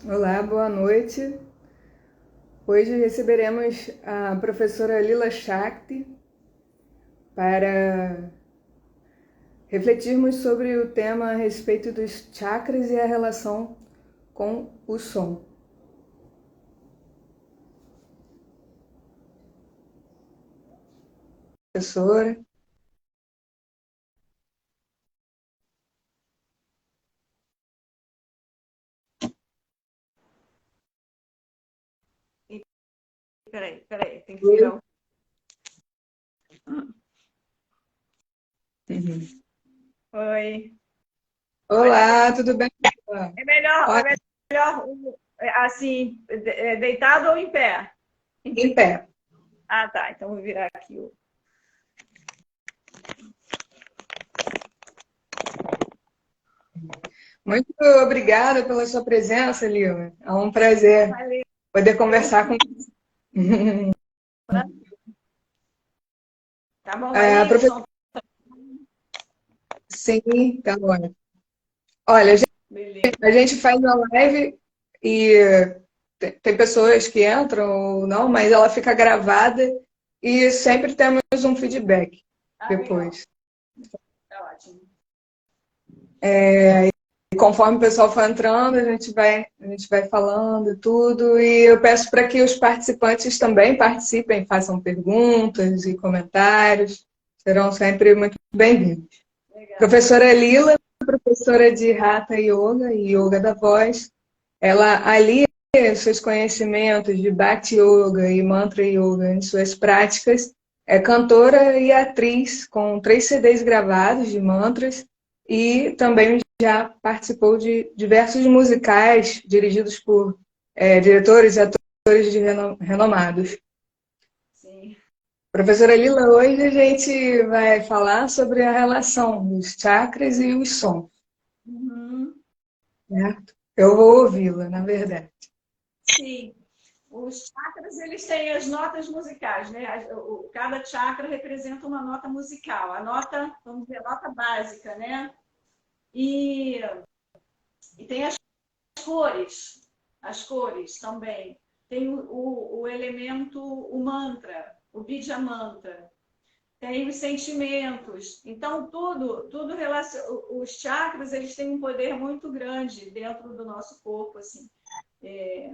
Olá, boa noite. Hoje receberemos a professora Lila Shakti para refletirmos sobre o tema a respeito dos chakras e a relação com o som. Professora. Peraí, tem que virar o... Oi. Olá, tudo bem? É Olha, melhor assim, deitado ou em pé? em pé. Ah, tá. Então vou virar aqui o... Muito obrigada pela sua presença, Lila. É um prazer Valeu. poder conversar com você. Tá bom A aí o professora, som? sim, tá bom. Olha, Beleza. a gente faz a live e tem pessoas que entram ou não, mas ela fica gravada e sempre temos um feedback Ah, legal. depois. Tá ótimo. E conforme o pessoal for entrando, a gente vai falando e tudo. E eu peço para que os participantes também participem, façam perguntas e comentários. Serão sempre muito bem-vindos. Legal. Professora Lila, professora de Hatha Yoga e Yoga da Voz, ela alia seus conhecimentos de Bhakti Yoga e Mantra Yoga em suas práticas. É cantora e atriz com 3 CDs gravados de mantras e também já participou de diversos musicais dirigidos por diretores e atores renomados. Sim. Professora Lila, hoje a gente vai falar sobre a relação dos chakras e os sons, Uhum. certo? Eu vou ouvi-la, na verdade. Sim. Os chakras, eles têm as notas musicais, né? Cada chakra representa uma nota musical. A nota, vamos dizer, a nota básica, né? E, e tem as cores também. Tem o elemento, o mantra, o Bija Mantra. Tem os sentimentos. Então, tudo os chakras, eles têm um poder muito grande dentro do nosso corpo, assim. É,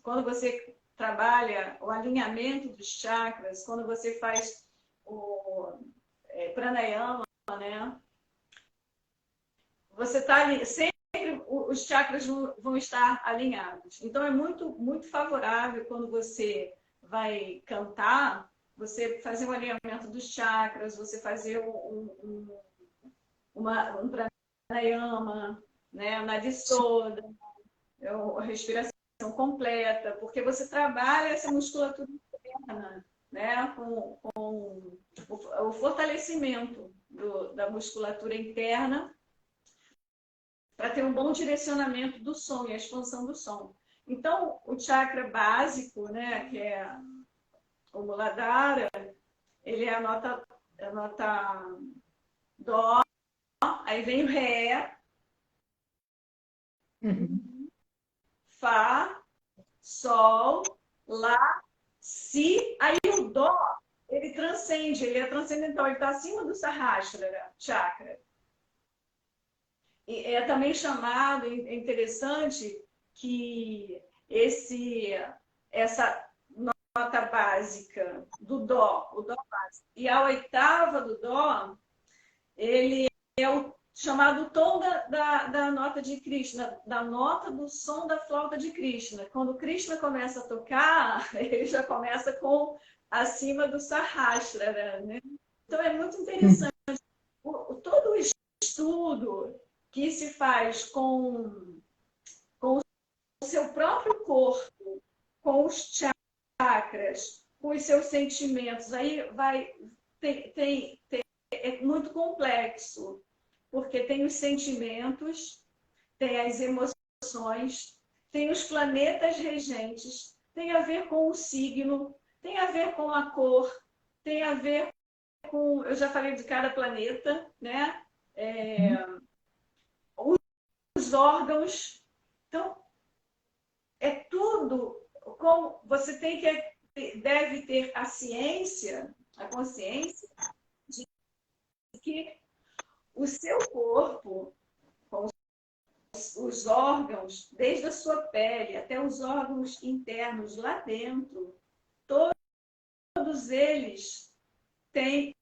quando você trabalha o alinhamento dos chakras, quando você faz o pranayama, né? Você está ali, sempre os chakras vão estar alinhados. Então é muito favorável quando você vai cantar, você fazer um alinhamento dos chakras, você fazer um pranayama, né? Nadissoda, a respiração completa, porque você trabalha essa musculatura interna, né? Com o fortalecimento da musculatura interna para ter um bom direcionamento do som e a expansão do som. Então, o chakra básico, né, que é o Muladhara, ele é a nota Dó, aí vem o Ré, Uhum. Fá, Sol, Lá, Si, aí o Dó, ele é transcendental, ele está acima do Sahasrara chakra. E é também chamado, é interessante que essa nota básica do Dó, o Dó básico, e a oitava do Dó, ele é o chamado tom da nota de Krishna, da nota do som da flauta de Krishna. Quando Krishna começa a tocar, ele já começa com acima do Sahasrara, né? Então é muito interessante. Todo o estudo que se faz com o seu próprio corpo, com os chakras, com os seus sentimentos, aí é muito complexo, porque tem os sentimentos, tem as emoções, tem os planetas regentes, tem a ver com o signo, tem a ver com a cor, tem a ver com, eu já falei de cada planeta, né? os órgãos. Então, é tudo como você deve ter a ciência, a consciência de que o seu corpo, com os órgãos, desde a sua pele até os órgãos internos lá dentro, todos eles têm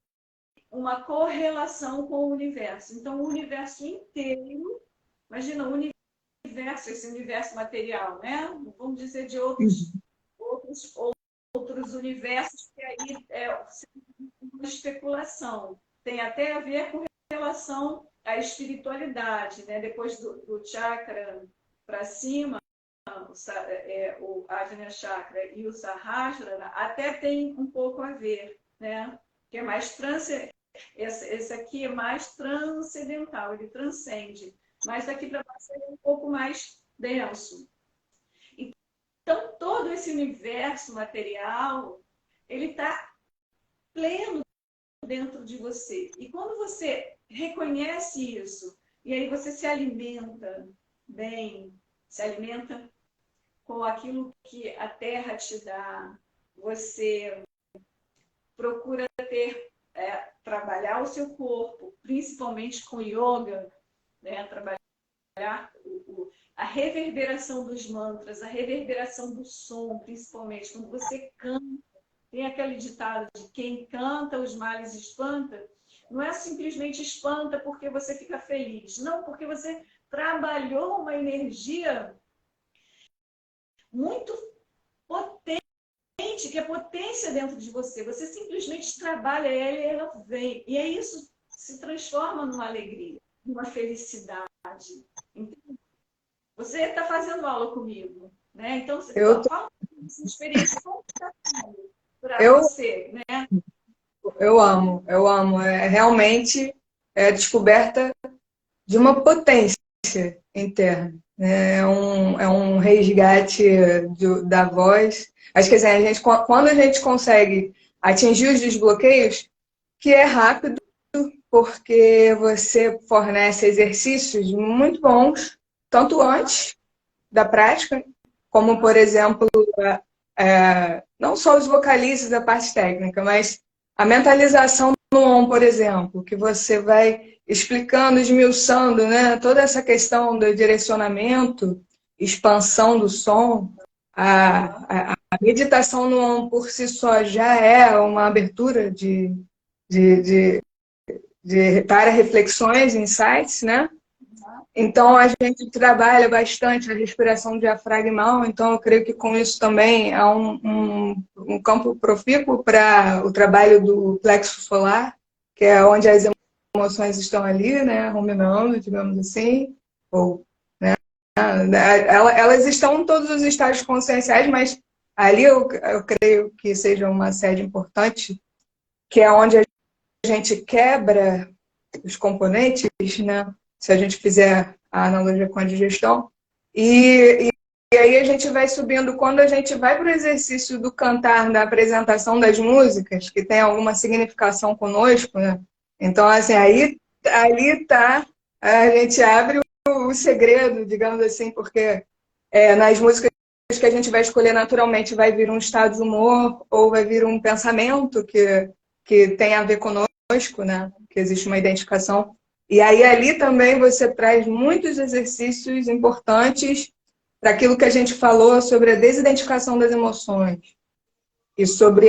uma correlação com o universo. Então, o universo inteiro, imagina o universo, esse universo material, né? Vamos dizer de outros universos, que aí é uma especulação. Tem até a ver com relação à espiritualidade, né? Depois do chakra para cima, o Ajna Chakra e o Sahasrara, até tem um pouco a ver, né? Que é mais esse aqui é mais transcendental, ele transcende. Mas daqui para baixo é um pouco mais denso. Então, todo esse universo material, ele está pleno dentro de você. E quando você reconhece isso, e aí você se alimenta bem, se alimenta com aquilo que a Terra te dá, você procura trabalhar o seu corpo, principalmente com yoga, né? Trabalhar a reverberação dos mantras, a reverberação do som, principalmente quando você canta. Tem aquele ditado de quem canta os males espanta. Não é simplesmente espanta porque você fica feliz. Não, porque você trabalhou uma energia muito potente, que é potência dentro de você. Você simplesmente trabalha ela e ela vem. E é isso se transforma numa alegria, numa felicidade. Entende? Você está fazendo aula comigo, né? Então, fala da sua experiência, como está sendo para você, né? Eu amo, eu amo. É realmente a descoberta de uma potência interna. Né? É um resgate da voz. Acho que assim, quando a gente consegue atingir os desbloqueios, que é rápido, porque você fornece exercícios muito bons, tanto antes da prática, como, por exemplo, não só os vocalizes da parte técnica, mas a mentalização no OM, por exemplo, que você vai explicando, esmiuçando, né, toda essa questão do direcionamento, expansão do som. A meditação no OM por si só já é uma abertura para reflexões, insights, né? Então, a gente trabalha bastante a respiração diafragmal, então eu creio que com isso também há um campo profícuo para o trabalho do plexo solar, que é onde as emoções estão ali, né, ruminando, digamos assim, ou, né, elas estão em todos os estágios conscienciais, mas ali eu creio que seja uma sede importante, que é onde a gente quebra os componentes, né? Se a gente fizer a analogia com a digestão. E aí a gente vai subindo, quando a gente vai para o exercício do cantar, da apresentação das músicas, que tem alguma significação conosco, né? Então, assim, ali tá, a gente abre o segredo, digamos assim, porque nas músicas que a gente vai escolher naturalmente vai vir um estado de humor ou vai vir um pensamento que tem a ver conosco, né? Que existe uma identificação. E aí ali também você traz muitos exercícios importantes para aquilo que a gente falou sobre a desidentificação das emoções e sobre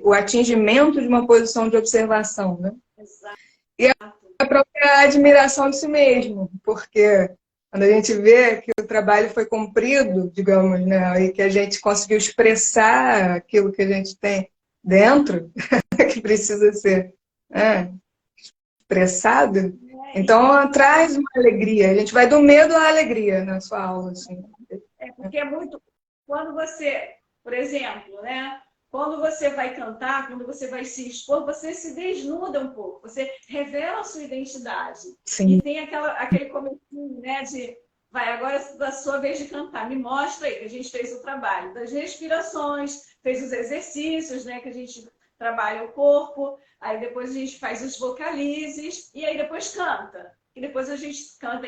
o atingimento de uma posição de observação, né? Exato. E a própria admiração de si mesmo, porque quando a gente vê que o trabalho foi cumprido, digamos, né, e que a gente conseguiu expressar aquilo que a gente tem dentro, que precisa ser expressado, então traz uma alegria. A gente vai do medo à alegria na sua aula. Assim. Porque é muito... Quando você, por exemplo, né? Quando você vai cantar, quando você vai se expor, você se desnuda um pouco, você revela a sua identidade. Sim. E tem aquele comecinho, né, de vai, agora é da sua vez de cantar, me mostra aí que a gente fez o trabalho das respirações, fez os exercícios, né, que a gente trabalha o corpo, aí depois a gente faz os vocalizes e aí depois canta. e depois a gente canta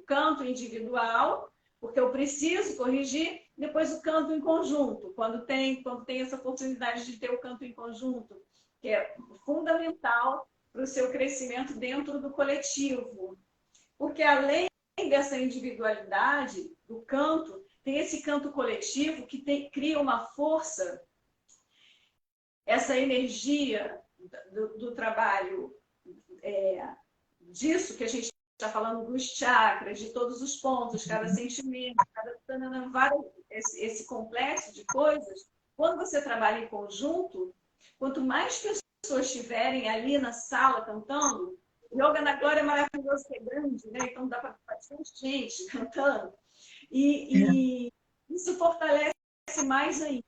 canto individual, porque eu preciso corrigir, depois o canto em conjunto, quando tem essa oportunidade de ter o canto em conjunto, que é fundamental para o seu crescimento dentro do coletivo. Porque além dessa individualidade do canto, tem esse canto coletivo que cria uma força, essa energia do trabalho, disso que a gente está falando, dos chakras, de todos os pontos, cada sentimento, esse complexo de coisas. Quando você trabalha em conjunto, quanto mais pessoas estiverem ali na sala cantando, Yoga na Glória é maravilhoso, que é grande, né? Então dá para bastante gente cantando. E isso fortalece mais ainda.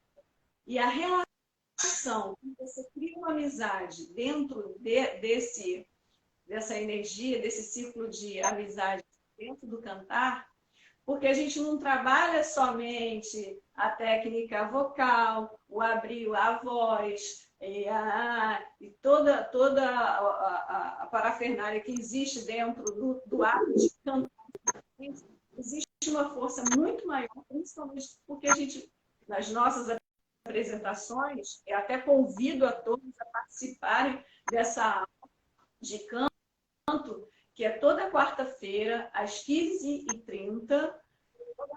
E a relação, você cria uma amizade dentro dessa energia, desse círculo de amizade dentro do cantar, porque a gente não trabalha somente a técnica vocal, o abrir a voz, e toda a parafernália que existe dentro do ato de cantar. Existe uma força muito maior, principalmente porque a gente, nas nossas apresentações, eu até convido a todos a participarem dessa aula de canto, que é toda quarta-feira, às 15h30,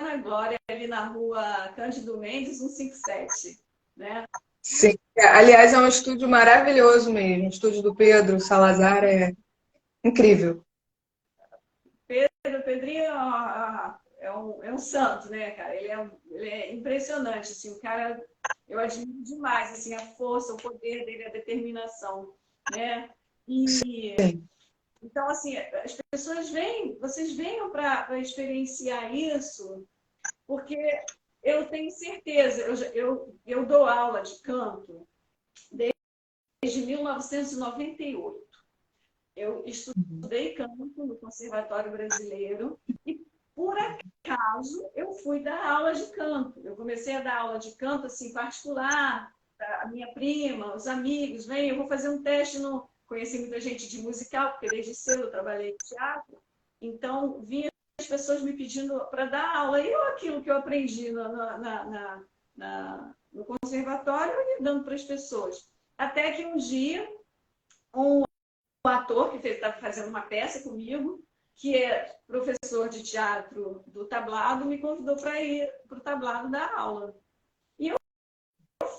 na Glória, ali na rua Cândido Mendes, 157, né? Sim. Aliás, é um estúdio maravilhoso mesmo. O estúdio do Pedro Salazar é incrível. Pedrinho é um santo, né, cara? Ele é impressionante, assim, o cara, eu admiro demais, assim, a força, o poder dele, a determinação, né? E Sim. então, assim, as pessoas vocês venham para experienciar isso, porque eu tenho certeza, eu dou aula de canto desde 1998. Eu estudei canto no Conservatório Brasileiro e, por acaso, eu fui dar aula de canto. Eu comecei a dar aula de canto, assim, particular, a minha prima, os amigos, vem, eu vou fazer um teste no... Conheci muita gente de musical, porque desde cedo eu trabalhei em teatro, então vinha as pessoas me pedindo para dar aula, e eu aquilo que eu aprendi no conservatório, eu ia dando para as pessoas. Até que um dia, um ator que estava fazendo uma peça comigo, que é professor de teatro do tablado, me convidou para ir para o tablado dar aula. E eu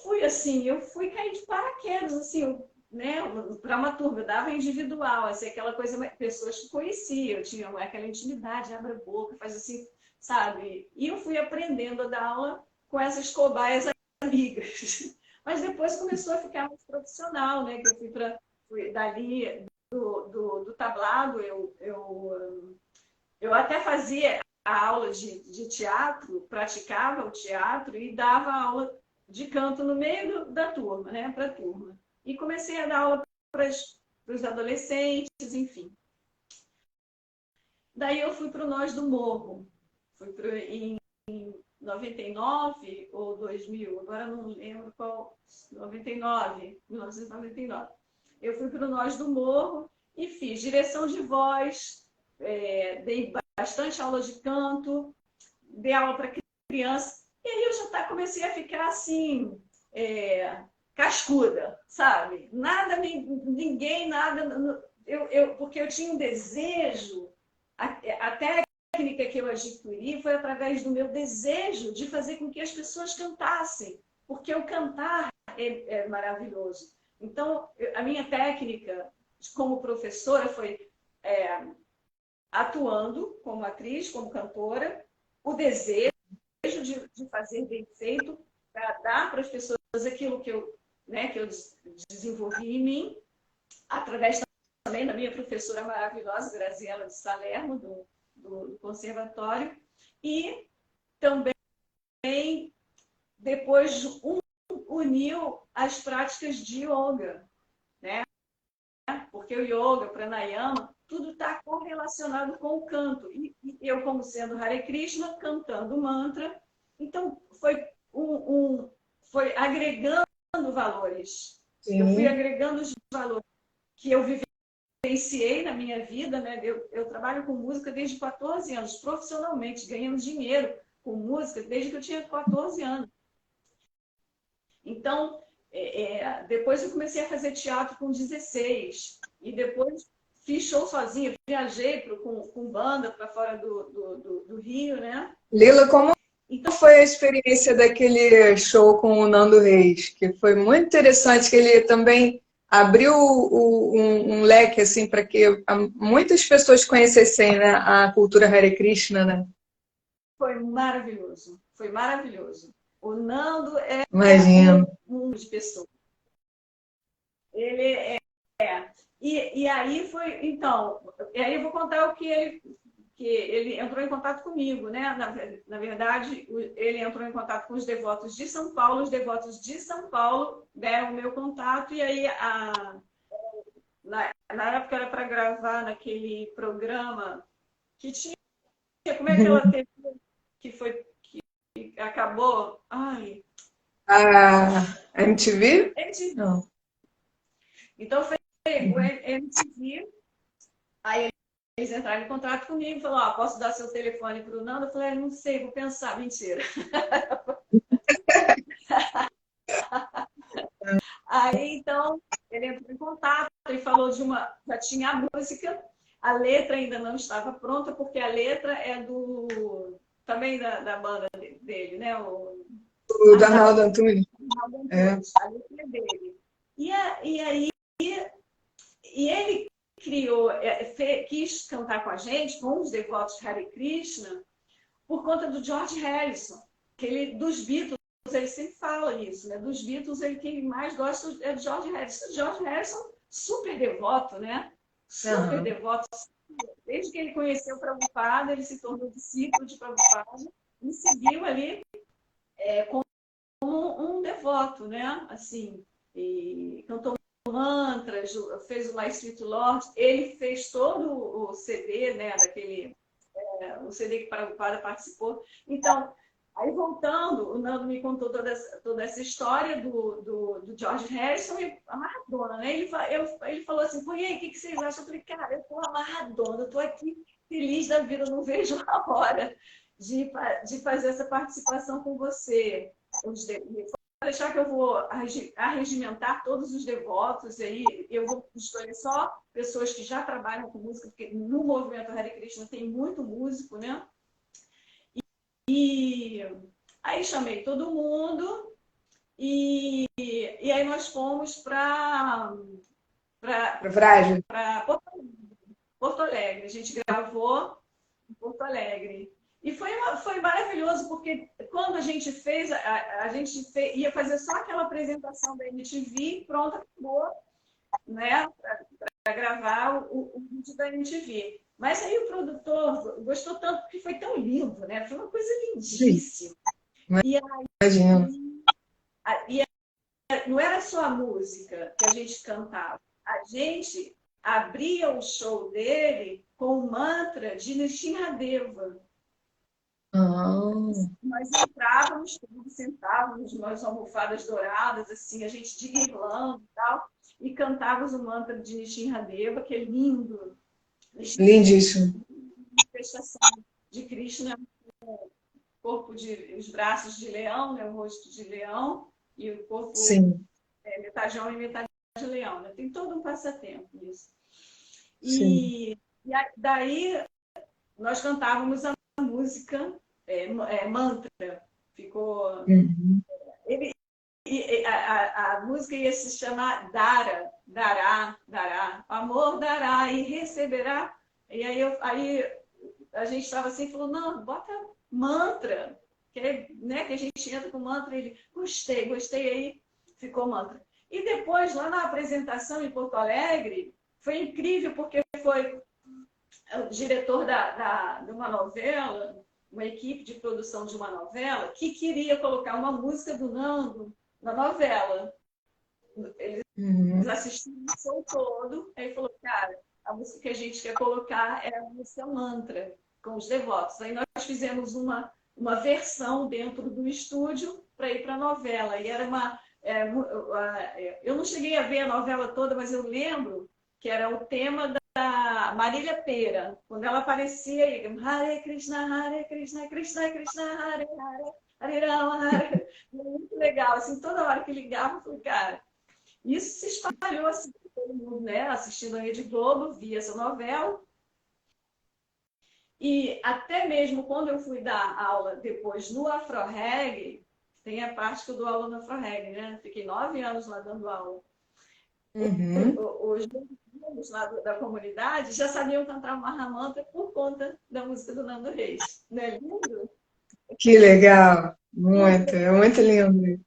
fui assim, eu fui cair de paraquedas, assim, né, para uma turma, eu dava individual, assim, aquela coisa, pessoas que conheciam, eu tinha aquela intimidade, abre a boca, faz assim, sabe? E eu fui aprendendo a dar aula com essas cobaias amigas. Mas depois começou a ficar mais profissional, né? Que eu fui dali do tablado, eu até fazia a aula de teatro, praticava o teatro e dava aula de canto no meio da turma, né? Para a turma. E comecei a dar aula para os adolescentes, enfim. Daí eu fui para o Nós do Morro. Em 99 ou 2000, agora não lembro qual, 1999. Eu fui para o Nós do Morro e fiz direção de voz, dei bastante aula de canto, dei aula para criança, e aí eu já comecei a ficar assim, cascuda, sabe? Nada, ninguém, nada. Porque eu tinha um desejo, a técnica que eu adquiri foi através do meu desejo de fazer com que as pessoas cantassem, porque o cantar é maravilhoso. Então, a minha técnica como professora foi atuando como atriz, como cantora, o desejo de fazer bem feito, para dar para as pessoas aquilo que eu desenvolvi em mim, através também da minha professora maravilhosa, Graziela de Salerno, do conservatório, e também depois uniu as práticas de yoga, né? Porque o yoga, pranayama, tudo está correlacionado com o canto. E eu, como sendo Hare Krishna, cantando mantra, então foi agregando valores. Sim. Eu fui agregando os valores que eu vivenciei na minha vida, né? Eu trabalho com música desde 14 anos, profissionalmente, ganhando dinheiro com música desde que eu tinha 14 anos. Então, depois eu comecei a fazer teatro com 16. E depois fiz show sozinha, viajei com banda para fora do Rio, né? Lila, como Então, foi a experiência daquele show com o Nando Reis? Que foi muito interessante, que ele também abriu um leque assim para que muitas pessoas conhecessem, né, a cultura Hare Krishna, né? foi maravilhoso, foi maravilhoso. O Nando é Imagino. um mundo de pessoas. Ele e aí foi, então, e aí eu vou contar o que ele entrou em contato comigo, né? Na verdade, ele entrou em contato com os devotos de São Paulo, os devotos de São Paulo deram o meu contato, e aí, na época era para gravar naquele programa que tinha, como é que ela teve, que acabou? Ai, A MTV? MTV. Não. Então foi o MTV, aí eles entraram em contato comigo, falaram, posso dar seu telefone para o Nando? Eu falei, não sei, vou pensar, mentira. Aí, então, ele entrou em contato e falou já tinha a música, a letra ainda não estava pronta, porque a letra é também da banda dele, né? O do Arnaldo Antunes. Arnaldo É. Antunes, a letra é dele. E aí, ele criou, quis cantar com a gente, com os devotos de Hare Krishna, por conta do George Harrison, dos Beatles, ele sempre fala isso, né? Dos Beatles, quem mais gosta é de George Harrison. George Harrison, super devoto, né? Super devoto. Desde que ele conheceu o Prabhupada, ele se tornou discípulo de Prabhupada e seguiu ali como um devoto, né? Assim, e cantou mantras, fez o My Sweet Lord, ele fez todo o CD, né? O CD que Prabhupada participou. Então, aí voltando, o Nando me contou toda essa história do George Harrison e amarradona, né? Ele falou assim, pô, e aí, o que vocês acham? Eu falei, cara, eu tô amarradona, eu tô aqui feliz da vida, eu não vejo a hora de fazer essa participação com você. Deixar que eu vou arregimentar todos os devotos, aí eu vou escolher só pessoas que já trabalham com música, porque no movimento Hare Krishna tem muito músico, né? E aí chamei todo mundo e aí nós fomos para Porto Alegre. A gente gravou em Porto Alegre. E foi maravilhoso, porque quando a gente fez, ia fazer só aquela apresentação da MTV, pronto, acabou, né? Para gravar o vídeo da MTV. Mas aí o produtor gostou tanto, porque foi tão lindo, né? Foi uma coisa lindíssima. E aí, não era só a música que a gente cantava, a gente abria o show dele com o mantra de Nishinradeva. Nós entrávamos, sentávamos nas almofadas douradas, assim, a gente de guirlanda e tal, e cantávamos o mantra de Nishinradeva, que é lindo. Lindíssimo. Manifestação de Krishna, os braços de leão, né, o rosto de leão, e o corpo metade homem e metade leão. Né? Tem todo um passatempo nisso. E daí nós cantávamos a música mantra. Ficou. A música ia se chamar Dara, Dará, Dará. Amor dará e receberá. E aí a gente estava assim e falou, não, bota mantra. Que a gente entra com mantra. Ele, gostei, aí ficou mantra. E depois, lá na apresentação em Porto Alegre, foi incrível, porque foi o diretor de uma novela, uma equipe de produção de uma novela, que queria colocar uma música do Nando na novela. Eles assistiram o show todo, aí falou, cara, a música que a gente quer colocar é a música Mantra, com os devotos. Aí nós fizemos uma versão dentro do estúdio para ir para a novela. E era eu não cheguei a ver a novela toda, mas eu lembro que era o tema a Marília Pêra, quando ela aparecia, Hare Krishna, Krishna Krishna, Hare Hare, Hare Rama, Hare. Muito legal, assim, toda hora que ligava, eu falei, cara, isso se espalhou assim, todo mundo, né, assistindo a Rede Globo, via essa novela. E até mesmo quando eu fui dar aula depois no Afro Reggae, tem a parte que eu dou aula no Afro Reggae, né? Fiquei 9 anos lá dando aula. Uhum. Os meninos lá da comunidade já sabiam cantar o Mahamanta por conta da música do Nando Reis. Não é lindo? Que legal. Muito, é muito lindo.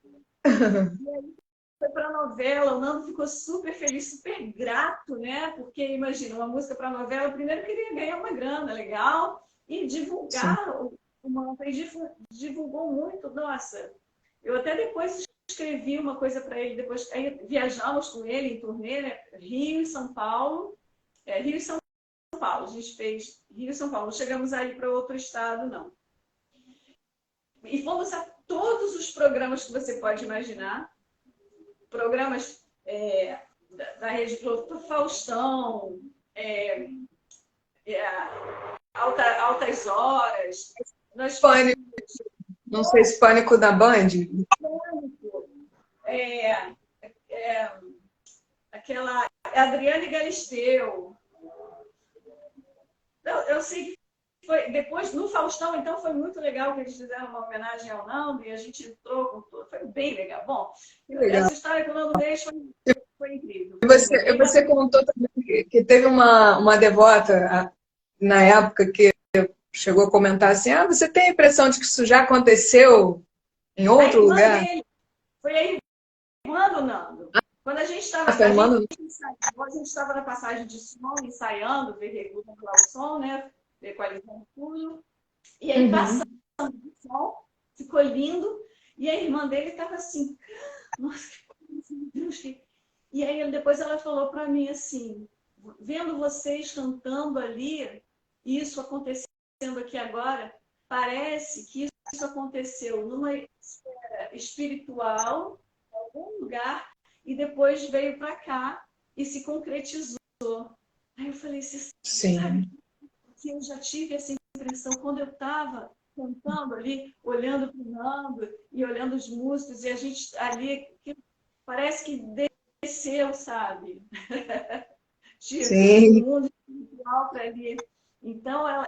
Foi para a novela, o Nando ficou super feliz, super grato, né? Porque, imagina, uma música para a novela, primeiro queria ganhar uma grana legal e Sim. divulgar o mantra. E divulgou muito, nossa. Eu até depois escrevi uma coisa para ele, depois aí viajamos com ele em turnê, né? Rio e São Paulo. Rio e São Paulo, a gente fez Rio e São Paulo, não chegamos aí para outro estado, não. E fomos a todos os programas que você pode imaginar, programas da Rede Globo, Faustão, Altas Horas. Nós Pânico, não sei se Pânico da Band. é, é, aquela Adriane Galisteu. Eu sei que foi depois no Faustão, então foi muito legal que eles fizeram uma homenagem ao Nando e a gente entrou com tudo, foi bem legal. Bom, Que legal. essa história com o Nando Reis foi incrível. Você contou também que teve uma devota na época que chegou a comentar assim: ah, você tem a impressão de que isso já aconteceu em A outro irmã lugar? dele foi a irmã do Nando. Quando a gente estava, A sua irmã não... a gente estava na passagem de som, ensaiando, regulando lá o som, né? Equalizando tudo. E aí passando Uhum. o som, ficou lindo. E a irmã dele estava assim, nossa, que coisa, meu Deus. E aí depois ela falou para mim assim, vendo vocês cantando ali, isso acontecendo aqui agora, parece que isso aconteceu numa esfera espiritual, em algum lugar, e depois veio para cá e se concretizou. Aí eu falei, você sabe Sim. que eu já tive essa impressão quando eu estava cantando ali, olhando para o Nando e olhando os músicos, e a gente ali, parece que desceu, sabe? Do Sim. mundo espiritual para ali. Então, é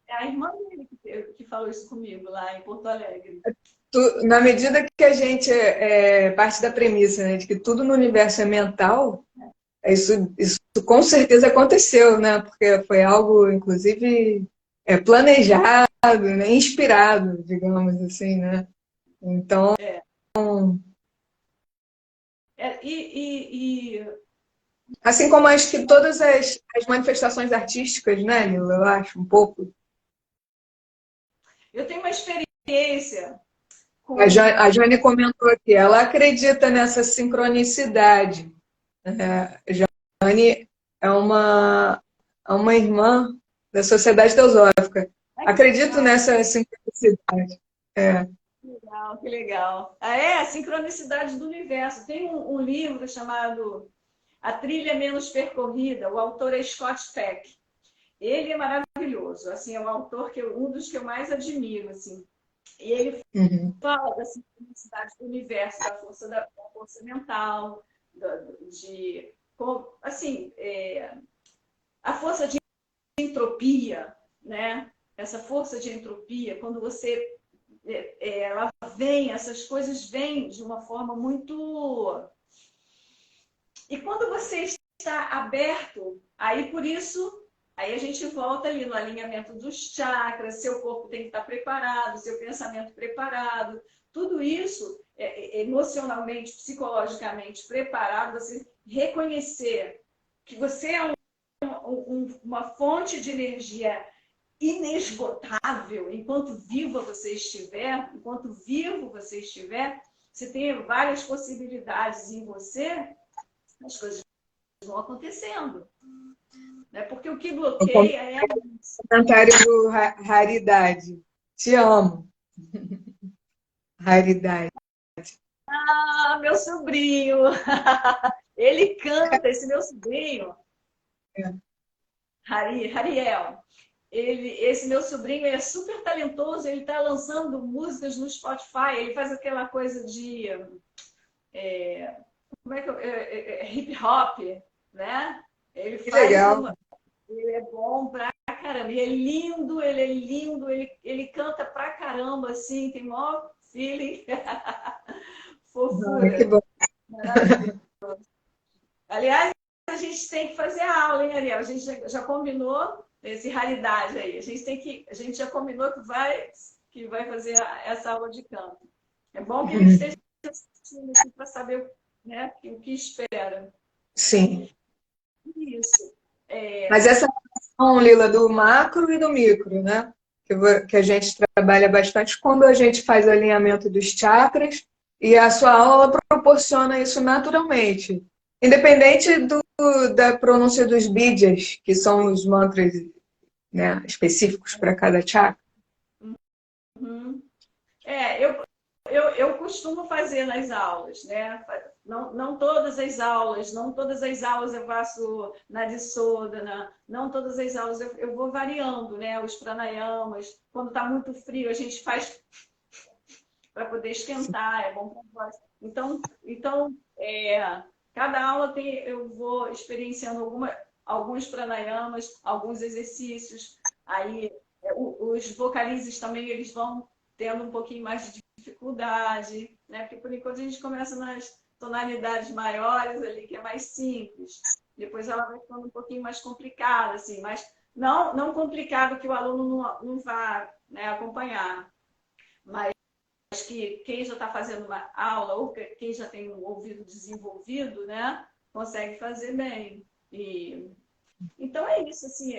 a irmã dele que falou isso comigo lá em Porto Alegre. Na medida que a gente parte da premissa, né, de que tudo no universo é mental, isso com certeza aconteceu, né? Porque foi algo, inclusive, planejado, né, inspirado, digamos assim, né? Então, E assim como acho que todas as manifestações artísticas, né, Lila, eu acho, um pouco. eu tenho uma experiência A com. a Jane comentou aqui, ela acredita nessa sincronicidade. Jane é uma irmã da Sociedade Teosófica. Ai, que Acredito legal, nessa sincronicidade. É. que legal, que legal. A sincronicidade do universo. Tem um livro chamado A Trilha Menos Percorrida, o autor é Scott Peck. Ele é maravilhoso, assim, é um autor um dos que eu mais admiro, assim. E ele Uhum. fala da simplicidade do universo, da força mental, de assim, a força de entropia, né? Essa força de entropia, quando você ela vem, essas coisas vêm de uma forma muito. E quando você está aberto, aí por isso. Aí a gente volta ali no alinhamento dos chakras, seu corpo tem que estar preparado, seu pensamento preparado, tudo isso emocionalmente, psicologicamente preparado, você reconhecer que você é uma fonte de energia inesgotável enquanto viva você estiver, enquanto vivo você estiver, você tem várias possibilidades em você, as coisas vão acontecendo. Né? Porque o que O bloqueia é. comentário do Raridade. Te amo. Raridade. Ah, meu sobrinho! Ele canta, esse meu sobrinho. Hariel. Esse meu sobrinho é super talentoso, ele está lançando músicas no Spotify, ele faz aquela coisa de como é que hip hop, né? Ele Que faz legal. uma, ele é bom pra caramba, e ele é lindo, ele canta pra caramba, assim, tem maior feeling, Ah, que fofura, bom. maravilhoso. Aliás, a gente tem que fazer a aula, hein, Ariel? A gente já combinou esse raridade aí. A gente já combinou que vai fazer essa aula de canto. É bom que ele esteja assistindo aqui para saber, né, o que espera. Sim. Isso. Mas essa relação, Lila, do macro e do micro, né? Que a gente trabalha bastante quando a gente faz o alinhamento dos chakras e a sua aula proporciona isso naturalmente. Independente da pronúncia dos bidyas, que são os mantras, né, específicos para cada chakra. Uhum. Eu costumo fazer nas aulas, né? Não todas as aulas, não todas as aulas eu faço Nadisodhana, não todas as aulas eu vou variando, né? Os pranayamas, quando está muito frio a gente faz para poder esquentar, é bom para voz. Cada aula eu vou experienciando alguns pranayamas, alguns exercícios, aí os vocalizes também eles vão tendo um pouquinho mais de dificuldade, né? Porque por enquanto a gente começa nas tonalidades maiores ali, que é mais simples. Depois ela vai ficando um pouquinho mais complicada, assim, mas não complicado que o aluno não vá, né, acompanhar. Mas que quem já está fazendo uma aula ou quem já tem um ouvido desenvolvido, né, consegue fazer bem. Então é isso, assim,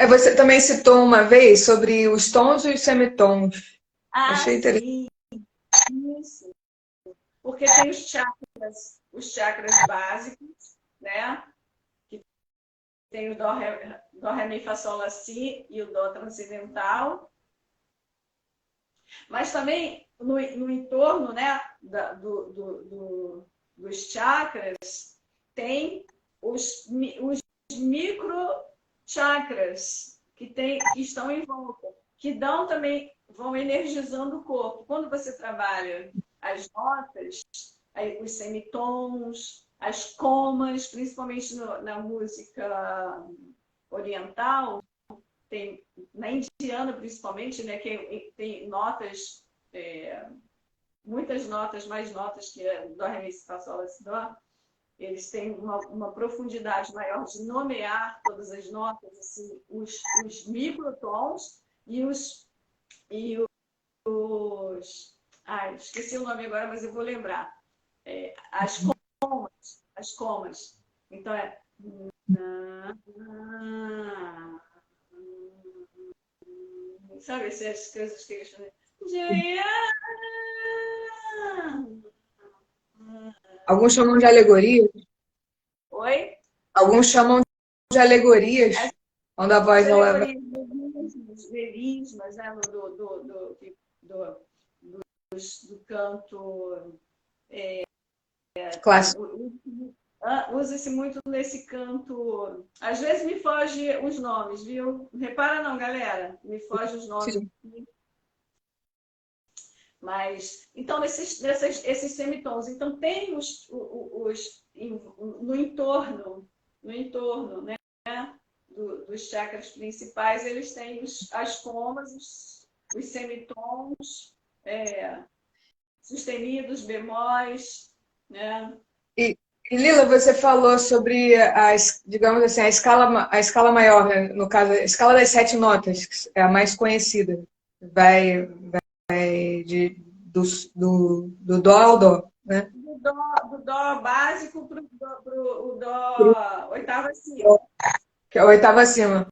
Você também citou uma vez sobre os tons e os semitons. Achei interessante. sim, isso. Porque tem os chakras básicos, né? Que tem o dó, ré, mi, fá, sol, lá, si e o dó transcendental. Mas também no entorno, né, dos chakras tem os micro chakras que estão em volta, que dão também, vão energizando o corpo. Quando você trabalha as notas, os semitons, as comas, principalmente na música oriental, tem, na indiana principalmente, né, que tem notas, muitas notas, mais notas que dó, ré, mi, fá, sol, lá, si, dó. Eles têm uma profundidade maior de nomear todas as notas, assim, os microtons e os esqueci o nome agora, mas eu vou lembrar. As as comas. Então sabe essas coisas que eles fazem? Alguns chamam de alegorias, Oi? alguns chamam de alegorias, quando a voz ela vai. Alegorias, verismas, né? Do, do canto. Clássico. Usa-se muito nesse canto. Às vezes me foge os nomes, viu? Repara não, galera. Me foge os nomes. Sim. Mas, então, esses semitons. Então, tem no entorno, né, dos chakras principais, eles têm as comas, os semitons, sustenidos, bemóis, né? E, Lila, você falou sobre digamos assim, a escala maior, né? No caso, a escala das 7 notas, que é a mais conhecida. Vai do dó ao dó, né? Do dó básico para o dó oitava acima. Que é a oitava acima.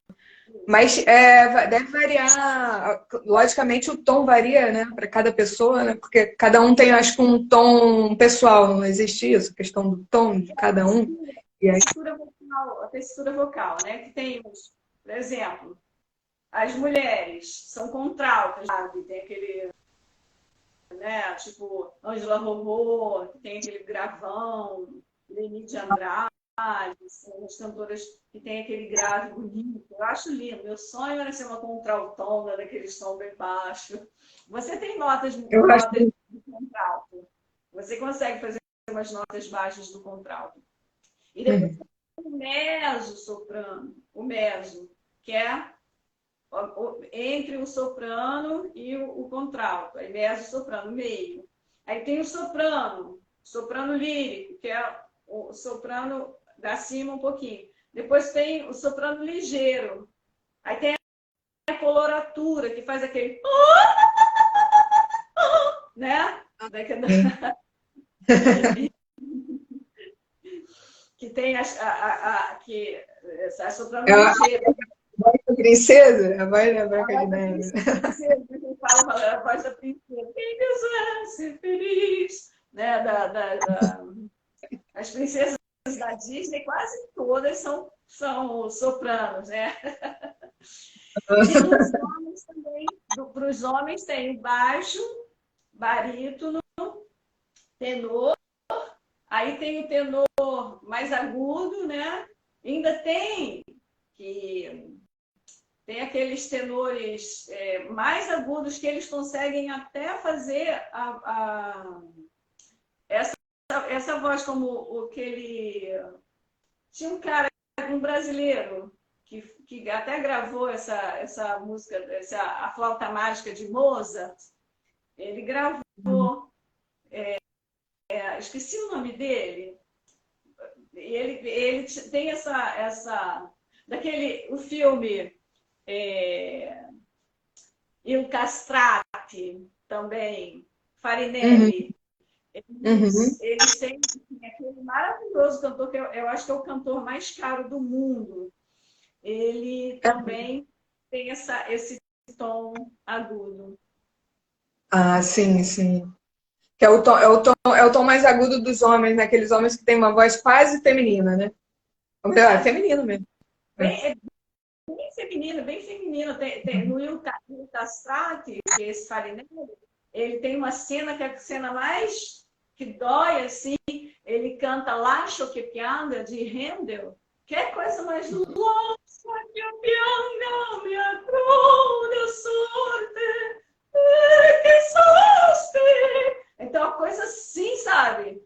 Mas deve variar, logicamente o tom varia, né, para cada pessoa, né, porque cada um tem, acho que, um tom pessoal, não existe isso, a questão do tom de cada um. E aí, A textura vocal, né? Que tem, por exemplo, as mulheres são contraltas, sabe? Tem aquele, né? Tipo, Ângela Rorô, que tem aquele gravão, Leni de Andrade, são as cantoras que têm aquele grave bonito. Eu acho lindo. Meu sonho era ser uma contraltona, daquele som bem baixo. Você tem notas Eu acho de contralto. Você consegue fazer umas notas baixas do contralto. E depois que... tem o mezzo-soprano. O mezzo, que é entre o soprano e o contralto. Aí mezzo-soprano, meio. Aí tem o soprano lírico, que é o soprano da cima um pouquinho. Depois tem o soprano ligeiro. Aí tem a coloratura, que faz aquele... né? Que tem a soprano É a ligeira. voz da princesa, a voz da A Branca de voz da Neve. princesa, quem fala a voz da princesa. Quem quiser ser feliz. Né? As princesas da Disney, quase todas são sopranos, né? E dos homens também, para os homens tem o baixo, barítono, tenor, aí tem o tenor mais agudo, né? Ainda tem aqueles tenores mais agudos que eles conseguem até fazer essa voz como aquele... Tinha um cara, um brasileiro, que até gravou essa música, a Flauta Mágica de Mozart. Ele gravou, esqueci o nome dele. Ele tem o filme Il Castrati também, Farinelli. Eles têm aquele maravilhoso cantor, que eu acho que é o cantor mais caro do mundo. Ele também tem esse tom agudo. Ah, sim, sim. Que é o tom mais agudo dos homens, né? Aqueles homens que têm uma voz quase feminina, né? Ou melhor, é feminino mesmo. É bem feminino, bem feminino. No Il Castrati, que é esse Farinelli, ele tem uma cena que é a cena mais que dói, assim. Ele canta Lascio che pianga, de Handel. Que é coisa mais louca que pianga, minha cruda sorte, que sorte. Então, a coisa assim, sabe?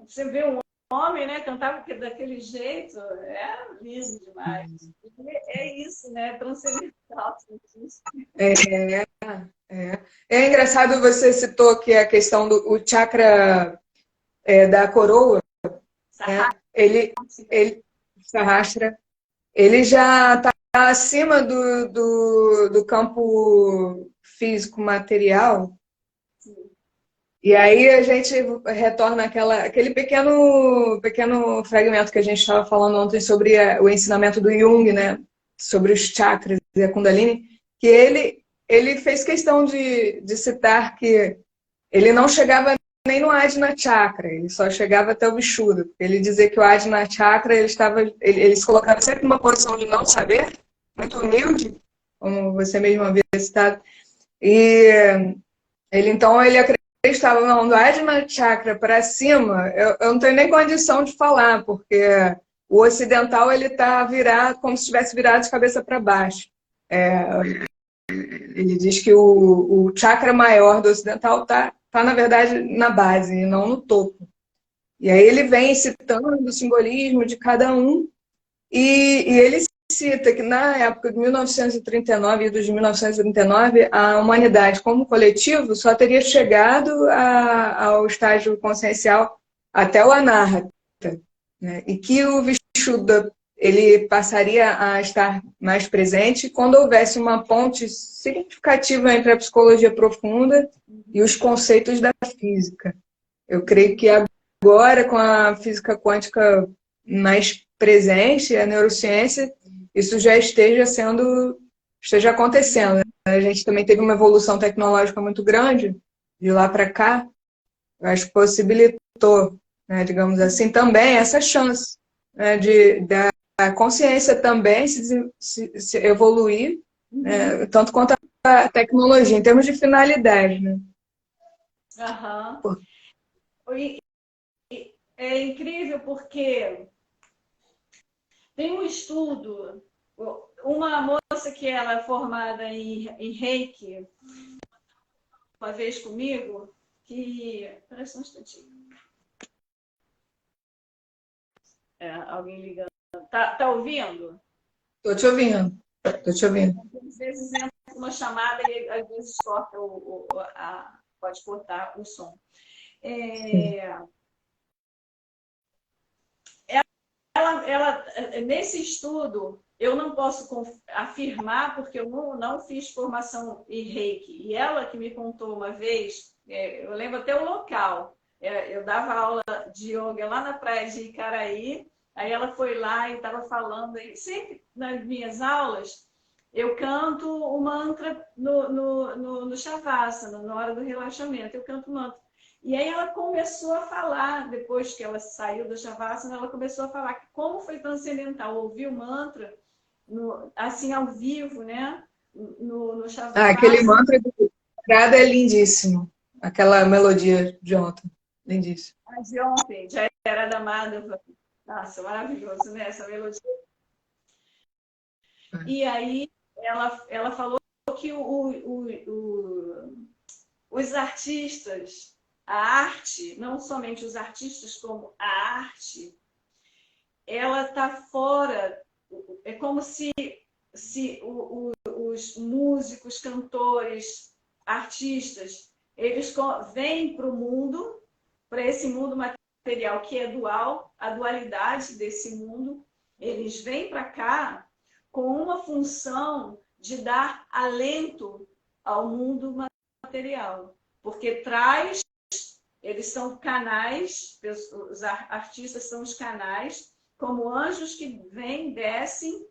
Você vê um homem, né, cantava daquele jeito, é lindo demais. É isso, né? Transcendental. É, é engraçado, você citou que a questão do o chakra da coroa, né? Ele Sahasrara, ele já está acima do campo físico material. E aí a gente retorna aquele pequeno fragmento que a gente estava falando ontem sobre o ensinamento do Jung, né? Sobre os chakras e a Kundalini, que ele fez questão de citar que ele não chegava nem no Ajna Chakra, ele só chegava até o Vishuddha. Ele dizia que o Ajna Chakra ele se colocava sempre numa posição de não saber, muito humilde, como você mesmo havia citado. E ele acreditava, não, do Ajna Chakra para cima, eu não tenho nem condição de falar, porque o ocidental ele está virado como se estivesse virado de cabeça para baixo. Ele diz que o chakra maior do ocidental está, na verdade, na base e não no topo. E aí ele vem citando o simbolismo de cada um, e ele cita que na época de 1939 e dos 1939, a humanidade como coletivo só teria chegado ao estágio consciencial até o Anahata, né? E que o Vishuddha ele passaria a estar mais presente quando houvesse uma ponte significativa entre a psicologia profunda e os conceitos da física. Eu creio que agora, com a física quântica mais presente, a neurociência, isso já esteja acontecendo. A gente também teve uma evolução tecnológica muito grande de lá para cá. Eu acho que possibilitou, né, digamos assim, também essa chance, né, da consciência também se evoluir, né, tanto quanto a tecnologia, em termos de finalidade. Né? Aham. E é incrível porque tem um estudo, uma moça que ela é formada em Reiki, uma vez comigo, que... Espera só um instantinho. Alguém ligando. Tá ouvindo? Tô te ouvindo. Tô te ouvindo. Às vezes entra uma chamada e às vezes corta pode cortar o som. Sim. Nesse estudo, eu não posso afirmar, porque eu não fiz formação em Reiki. E ela que me contou uma vez, eu lembro até o local. Eu dava aula de yoga lá na praia de Icaraí, aí ela foi lá e estava falando. E sempre nas minhas aulas, eu canto o mantra no Shavasana, na hora do relaxamento. Eu canto o mantra. E aí ela começou a falar, depois que ela saiu do Shavasana, ela começou a falar que como foi transcendental ouvir o mantra, assim, ao vivo, né? No Ah, aquele Shavasana. mantra do Prada é lindíssimo. Aquela melodia de ontem. Lindíssimo. A de ontem, já era da Madhava. Nossa, maravilhoso, né? Essa melodia. E aí ela falou que os artistas, a arte, não somente os artistas, como a arte, ela está fora. É como se os músicos, cantores, artistas, eles vêm para o mundo, para esse mundo material que é dual, a dualidade desse mundo, eles vêm para cá com uma função de dar alento ao mundo material, porque eles são canais, os artistas são os canais, como anjos que vêm, descem,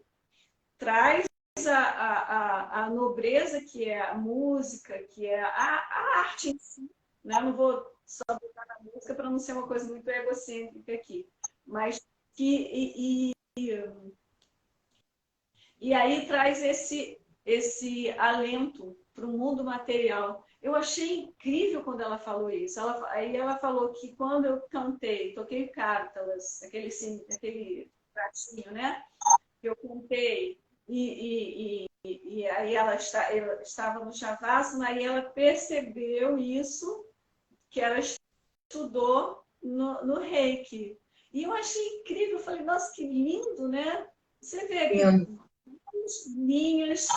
traz a nobreza que é a música, que é a arte em si. Né? Não vou só botar na música para não ser uma coisa muito egocêntrica aqui, mas e aí traz esse alento para o mundo material. Eu achei incrível quando ela falou isso. Aí ela falou que quando eu cantei, toquei cártalas, aquele pratinho, né? Que eu cantei, e aí ela estava no Shavasana, e ela percebeu isso, que ela estudou no Reiki. E eu achei incrível, eu falei, nossa, que lindo, né? Você vê que Lindo. linhas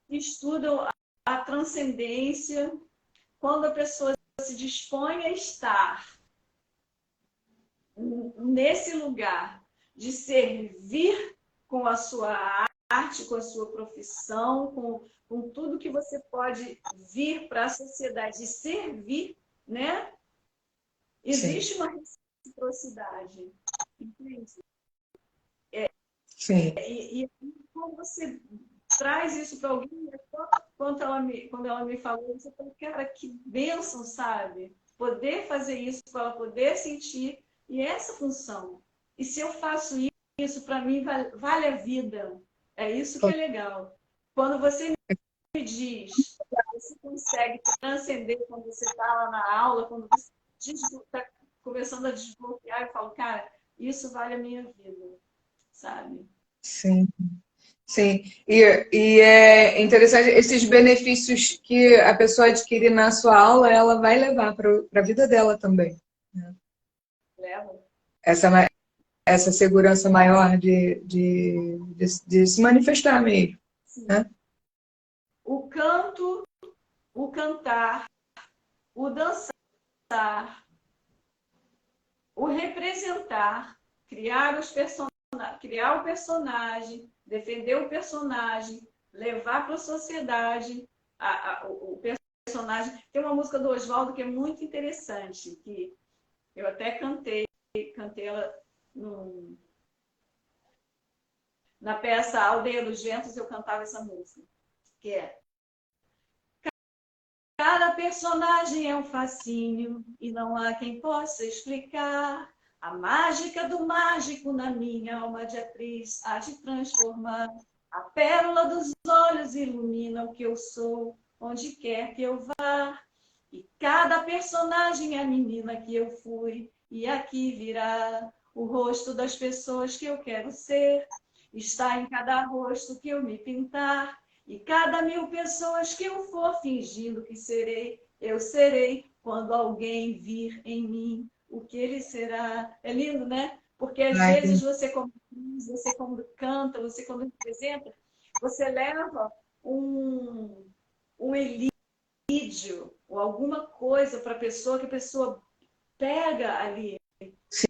estudam a transcendência, quando a pessoa se dispõe a estar nesse lugar de servir com a sua arte, com a sua profissão, com tudo que você pode vir para a sociedade e servir, né? Sim. Existe uma reciprocidade. Entende? Sim. E quando você traz isso para alguém, quando ela me falou, você falou, cara, que bênção, sabe? Poder fazer isso, para ela poder sentir, e essa função. E se eu faço isso, para mim, vale a vida. É isso que é legal. Quando você me diz, você consegue transcender quando você está lá na aula, quando você está começando a desbloquear, eu falo, cara, isso vale a minha vida, sabe? Sim. Sim, e é interessante, esses benefícios que a pessoa adquire na sua aula, ela vai levar para a vida dela também. Né? Leva. Essa, essa segurança maior de se manifestar mesmo. Sim. Né? O canto, o cantar, o dançar, o representar, criar o personagem, defender o personagem, levar para a sociedade o personagem. Tem uma música do Oswaldo que é muito interessante, que eu até cantei ela na peça Aldeia dos Ventos, eu cantava essa música, que é: cada personagem é um fascínio e não há quem possa explicar. A mágica do mágico na minha alma de atriz há de transformar. A pérola dos olhos ilumina o que eu sou, onde quer que eu vá. E cada personagem é a menina que eu fui. e aqui virá o rosto das pessoas que eu quero ser. Está em cada rosto que eu me pintar, e cada 1000 pessoas que eu for fingindo que serei, eu serei quando alguém vir em mim o que ele será. É lindo, né? Porque às Ai, vezes você como diz, você quando canta, você quando representa, você leva um elídio ou alguma coisa para a pessoa que a pessoa pega ali.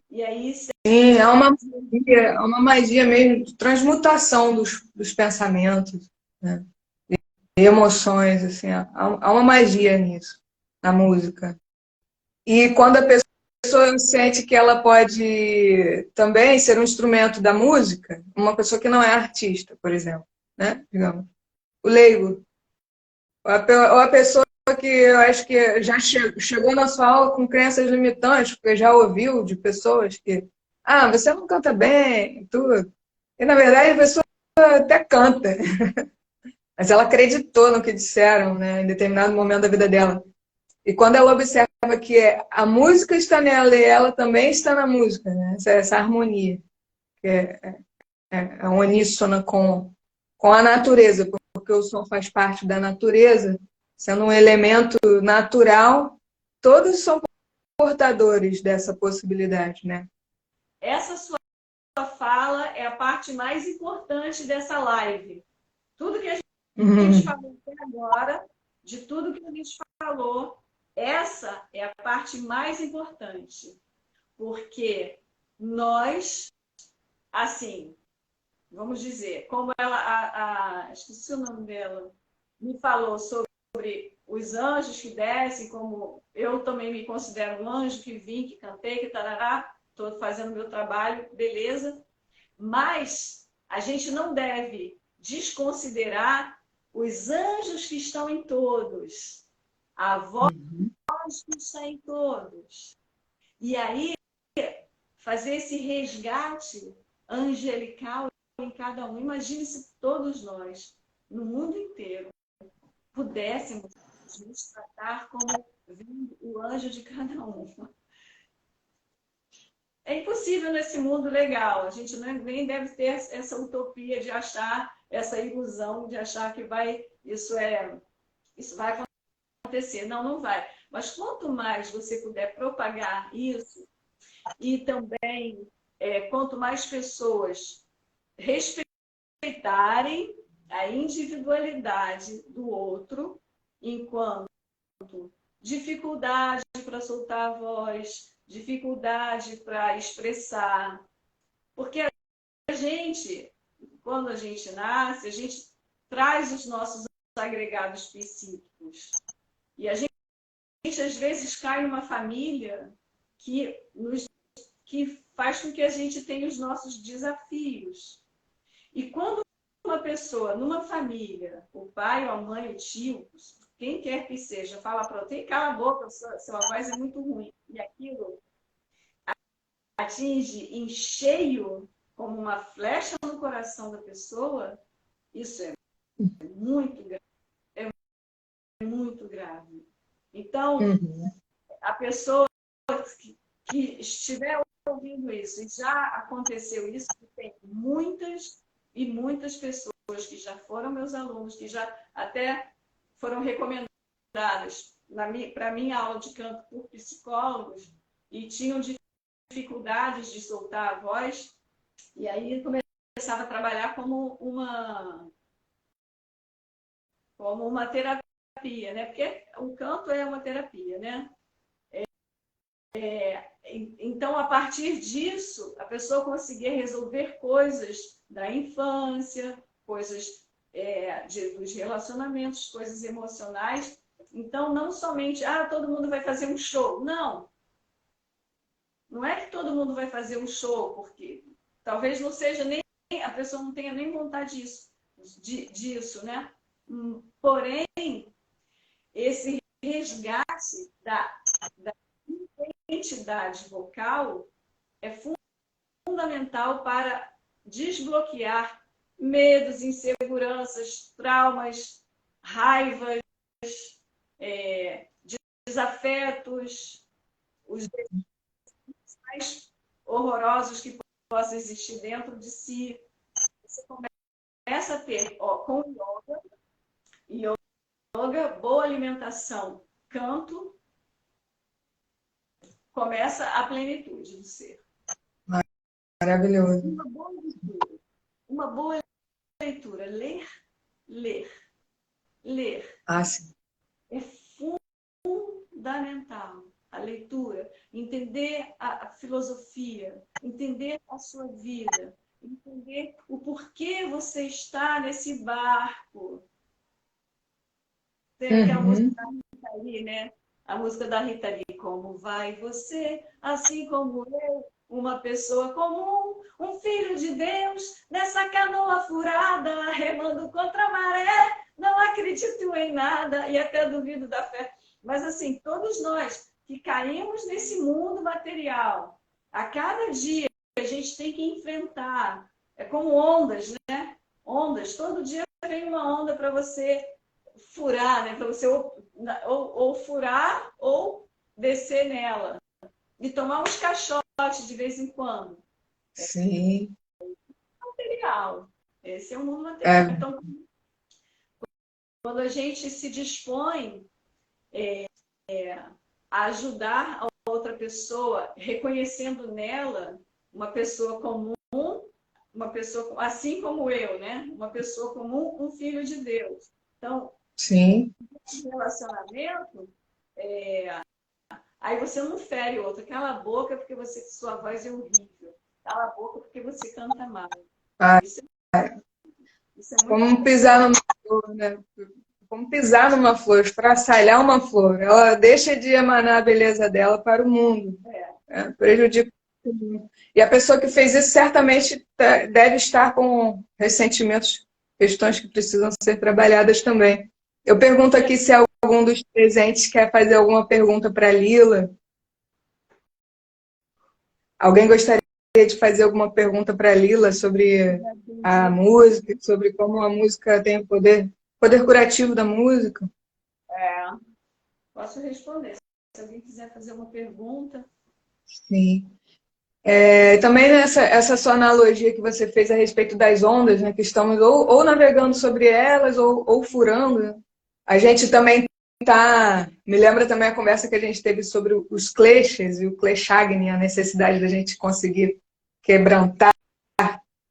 E aí sim, é uma magia mesmo de transmutação dos pensamentos, né? E emoções, assim, há uma magia nisso, na música. E quando a pessoa sente que ela pode também ser um instrumento da música, uma pessoa que não é artista, por exemplo, né? Digamos, o leigo, ou a pessoa que eu acho que já chegou na sua aula com crenças limitantes, porque já ouviu de pessoas que, você não canta bem, tudo. E na verdade a pessoa até canta, mas ela acreditou no que disseram, né, em determinado momento da vida dela. E quando ela observa que a música está nela e ela também está na música, né? Essa harmonia, que é uníssona com a natureza, porque o som faz parte da natureza, sendo um elemento natural, todos são portadores dessa possibilidade, né? essa sua fala é a parte mais importante dessa live. Tudo que a gente Uhum. falou até agora, de tudo que a gente falou, essa é a parte mais importante. Porque nós, assim, vamos dizer, como ela, esqueci o nome dela, me falou sobre os anjos que descem, como eu também me considero um anjo que vim, que cantei, que tarará, estou fazendo meu trabalho, beleza. Mas a gente não deve desconsiderar os anjos que estão em todos, a voz que está em todos. E aí, fazer esse resgate angelical em cada um. Imagine se todos nós, no mundo inteiro, pudéssemos nos tratar como o anjo de cada um. É impossível nesse mundo legal. A gente nem deve ter essa utopia de achar, essa ilusão de achar que isso vai acontecer. Não, não vai. Mas quanto mais você puder propagar isso, e também quanto mais pessoas respeitarem a individualidade do outro, enquanto dificuldade para soltar a voz, dificuldade para expressar. Porque a gente, quando a gente nasce, a gente traz os nossos agregados psíquicos. E a gente às vezes cai numa família que faz com que a gente tenha os nossos desafios. E quando uma pessoa, numa família, o pai, a mãe, o tio, quem quer que seja, fala para outra, cala a boca, sua voz é muito ruim. E aquilo atinge em cheio, como uma flecha no coração da pessoa, isso é muito grave. É muito grave. Então, Uhum. a pessoa que estiver ouvindo isso, e já aconteceu isso, tem muitas e muitas pessoas que já foram meus alunos, que já até foram recomendadas para a minha aula de canto por psicólogos e tinham dificuldades de soltar a voz, e aí começava a trabalhar como uma terapia, né? Porque o canto é uma terapia, né? Então, a partir disso, a pessoa conseguia resolver coisas da infância, coisas dos relacionamentos, coisas emocionais. Então, não somente, todo mundo vai fazer um show. Não, não é que todo mundo vai fazer um show, porque talvez não seja nem, a pessoa não tenha nem vontade disso, né? Porém, esse resgate da identidade vocal é fundamental para desbloquear medos, inseguranças, traumas, raivas, desafetos, os mais horrorosos que possam existir dentro de si. Você começa a ter, com yoga, boa alimentação, canto, começa a plenitude do ser. Maravilhoso. Uma boa leitura. Ler. Ah, sim. É fundamental a leitura, entender a filosofia, entender a sua vida, entender o porquê você está nesse barco. Tem aquela música da Rita Lee, né? A música da Rita Lee, como vai você, assim como eu, uma pessoa comum, um filho de Deus, nessa canoa furada, remando contra a maré, não acredito em nada e até duvido da fé. Mas assim, todos nós que caímos nesse mundo material, a cada dia a gente tem que enfrentar, é como ondas, né? Ondas, todo dia vem uma onda para você furar, né? Para você ou furar ou descer nela. E tomar uns caixotes de vez em quando. Sim. Material. Esse é o mundo material. Então, quando a gente se dispõe a ajudar a outra pessoa, reconhecendo nela uma pessoa comum, uma pessoa assim como eu, né? Uma pessoa comum, um filho de Deus. Então, sim. Relacionamento, aí você não fere o outro. Cala a boca porque sua voz é horrível. Cala a boca porque você canta mal. Ah, Isso é muito como pisar numa flor, né? Como pisar numa flor, estraçalhar uma flor. Ela deixa de emanar a beleza dela para o mundo. Prejudica o mundo. E a pessoa que fez isso certamente deve estar com ressentimentos, questões que precisam ser trabalhadas também. Eu pergunto aqui se algum dos presentes quer fazer alguma pergunta para a Lila. Alguém gostaria de fazer alguma pergunta para a Lila sobre a música, sobre como a música tem o poder curativo da música? Posso responder. Se alguém quiser fazer uma pergunta. Sim. Também essa sua analogia que você fez a respeito das ondas, né, que estamos ou navegando sobre elas ou furando, né? A gente também me lembra também a conversa que a gente teve sobre os kleshas e o kleshagni, a necessidade da gente conseguir quebrantar,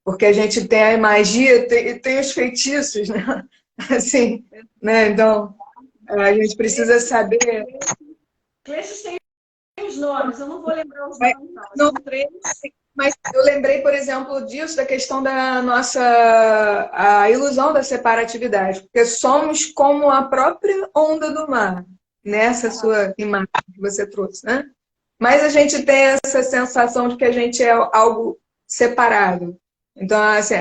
porque a gente tem a magia e tem os feitiços, né? Assim, né? Então, a gente precisa saber. Kleshas tem os nomes, eu não vou lembrar os nomes, não. São 3. Mas eu lembrei, por exemplo, disso, da questão da a ilusão da separatividade, porque somos como a própria onda do mar, nessa sua imagem que você trouxe, né? Mas a gente tem essa sensação de que a gente é algo separado. Então, assim,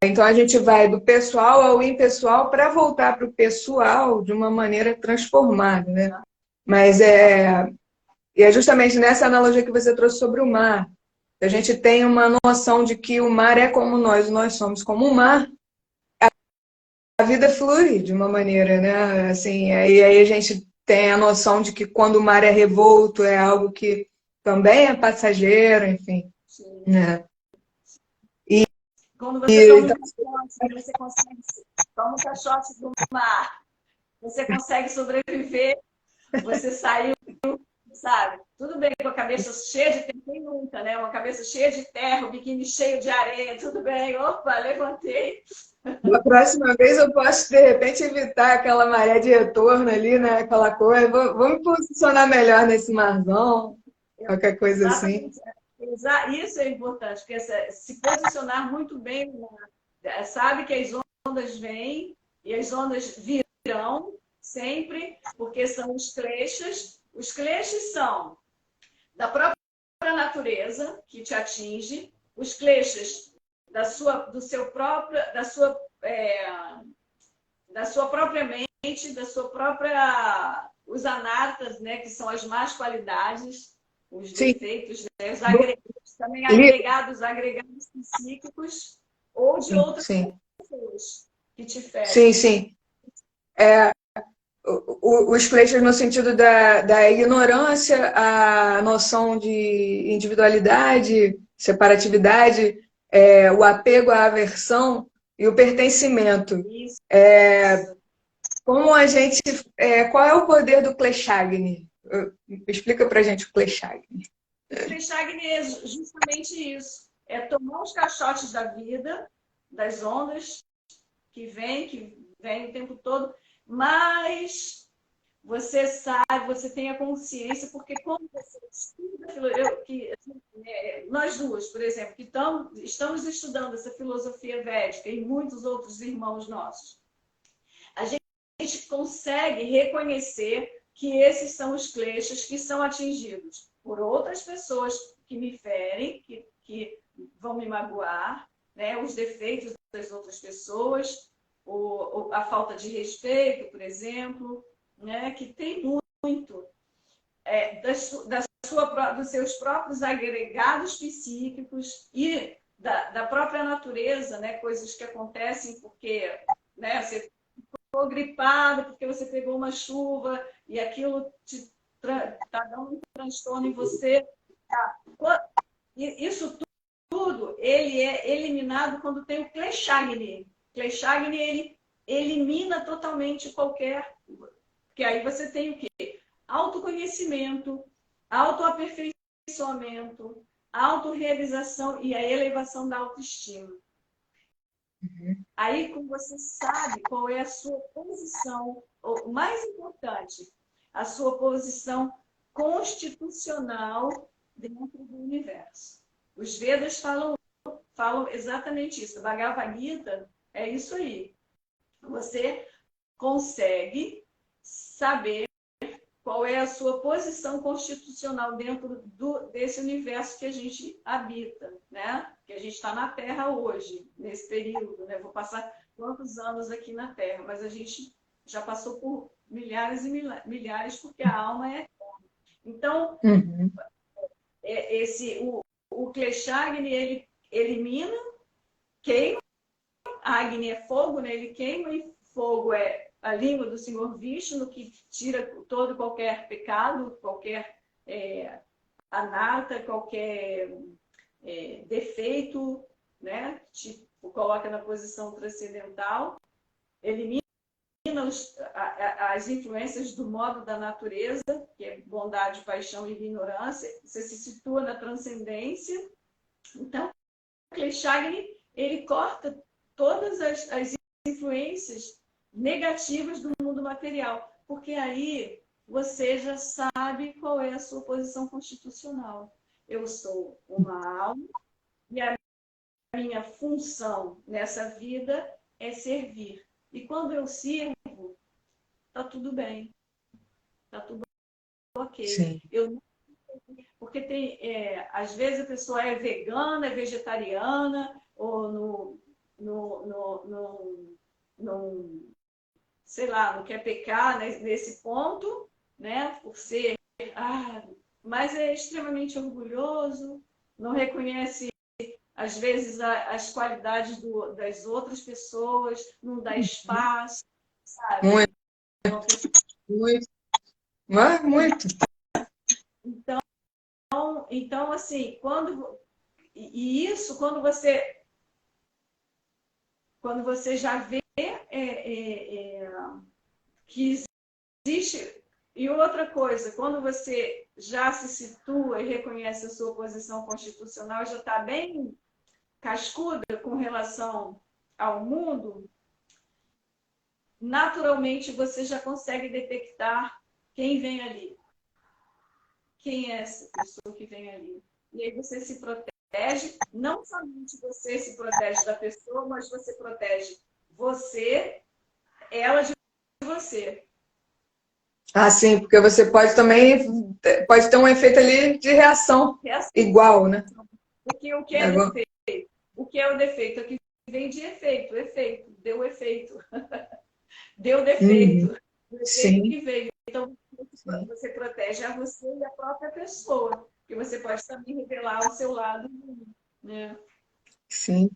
então a gente vai do pessoal ao impessoal para voltar para o pessoal de uma maneira transformada, né? Mas e é justamente nessa analogia que você trouxe sobre o mar. A gente tem uma noção de que o mar é como nós somos como o mar. A vida flui de uma maneira, né? Assim, e aí a gente tem a noção de que quando o mar é revolto é algo que também é passageiro, enfim. Né? Quando você toma um caixote, você consegue toma um caixote do mar, você consegue sobreviver, você saiu, sabe? Tudo bem com a cabeça cheia de terra, quem nunca, né? Uma cabeça cheia de terra, o biquíni cheio de areia, tudo bem. Opa, levantei. Da próxima vez eu posso, de repente, evitar aquela maré de retorno ali, né? Aquela coisa. Vou me posicionar melhor nesse marzão, qualquer coisa assim. Isso é importante, porque se posicionar muito bem, sabe que as ondas vêm e as ondas virão sempre, porque são os kleshas. Os kleshas são da própria natureza que te atinge, os kleshas da sua própria mente, da sua própria os anartas, né, que são as más qualidades, os defeitos, né, os agregados, também agregados psíquicos ou de outras pessoas que te ferem. Sim. os kleshas no sentido da ignorância, a noção de individualidade, separatividade, o apego à aversão e o pertencimento. Isso. Como a gente, qual é o poder do Kleshagni? Explica pra gente o Kleshagni. O Kleshagni é justamente isso. É tomar os caixotes da vida, das ondas que vem o tempo todo, mas você sabe, você tem a consciência, porque quando você estuda, nós duas, por exemplo, que estamos estudando essa filosofia védica e muitos outros irmãos nossos, a gente consegue reconhecer que esses são os kleshas que são atingidos por outras pessoas que me ferem, que vão me magoar, né? Os defeitos das outras pessoas, a falta de respeito, por exemplo, né? Que tem muito dos seus próprios agregados psíquicos e da própria natureza, né? Coisas que acontecem porque, né? Você ficou gripado porque você pegou uma chuva e aquilo está dando um transtorno em você. Isso tudo, ele é eliminado quando tem o Kleshagni. Kleshagni, ele elimina totalmente qualquer... Porque aí você tem o quê? Autoconhecimento, autoaperfeiçoamento, autorrealização e a elevação da autoestima. Aí, como você sabe qual é a sua posição, o mais importante, a sua posição constitucional dentro do universo. Os Vedas falam exatamente isso. A Bhagavad Gita é isso aí. Você consegue saber qual é a sua posição constitucional dentro desse universo que a gente habita, né? Que a gente está na Terra hoje, nesse período, né? Vou passar quantos anos aqui na Terra, mas a gente já passou por milhares e milhares, porque a alma é eterna. Então, o Kleshagni, ele elimina, queima, a Agni é fogo, né? Ele queima, e fogo é a língua do Senhor Vishnu, que tira todo qualquer pecado, qualquer anarta, qualquer defeito, né? Tipo, coloca na posição transcendental, elimina as influências do modo da natureza, que é bondade, paixão e ignorância, você se situa na transcendência. Então, o Kleshagni, ele corta todas as influências negativas do mundo material, porque aí você já sabe qual é a sua posição constitucional. Eu sou uma alma e a minha função nessa vida é servir. E quando eu sirvo, tá tudo bem, tá tudo ok. Sim. Porque às vezes a pessoa é vegana, é vegetariana, ou sei lá, não quer pecar nesse ponto, né? Por ser, mas é extremamente orgulhoso, não reconhece às vezes as qualidades das outras pessoas, não dá espaço, sabe? Muito. Muito. Então assim, quando você já vê que existe. E outra coisa, quando você já se situa e reconhece a sua posição constitucional, já está bem cascuda com relação ao mundo, naturalmente você já consegue detectar quem vem ali. Quem é essa pessoa que vem ali? E aí você se protege, não somente você se protege da pessoa, mas você protege você, ela de você. Ah, sim, porque você pode também ter um efeito ali de reação igual, né? Porque o que é defeito? O que é o defeito? Aqui vem de efeito, deu efeito. Deu defeito. O efeito que veio. Então, você protege a você e a própria pessoa. Porque você pode também revelar o seu lado, né? Sim.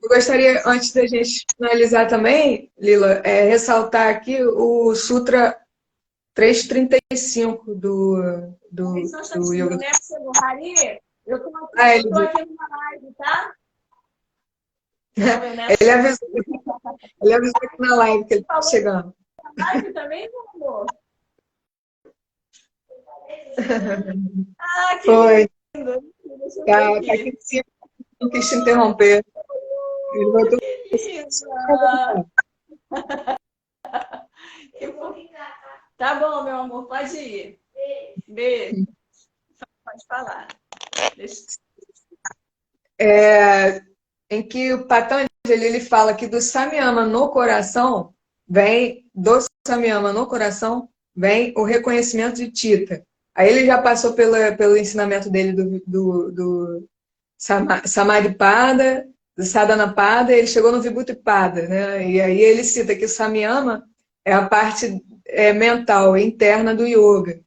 Eu gostaria, antes da gente finalizar também, Lila, ressaltar aqui o Sutra 335 Só um do instantinho, Yoga. né? Hari, eu tô Ah, aqui, eu tô aqui numa live, tá? Meu neto ele avisou, ele avisou aqui na live que ele está falou chegando. na live também, meu amor? Ah, que Foi, lindo! Deixa eu ver tá aqui aqui. em cima, não quis te interromper. Ele botou Que linda! Que bom. Tá bom, meu amor, pode ir. Beijo. Pode falar. Deixa... em que o Patanjali ele fala que do Samyama no coração vem o reconhecimento de Tita. Aí ele já passou pelo ensinamento dele do Samadhipada, do Sadhanapada, e ele chegou no Vibhutipada, né? E aí ele cita que o Samyama é a parte mental, interna do yoga,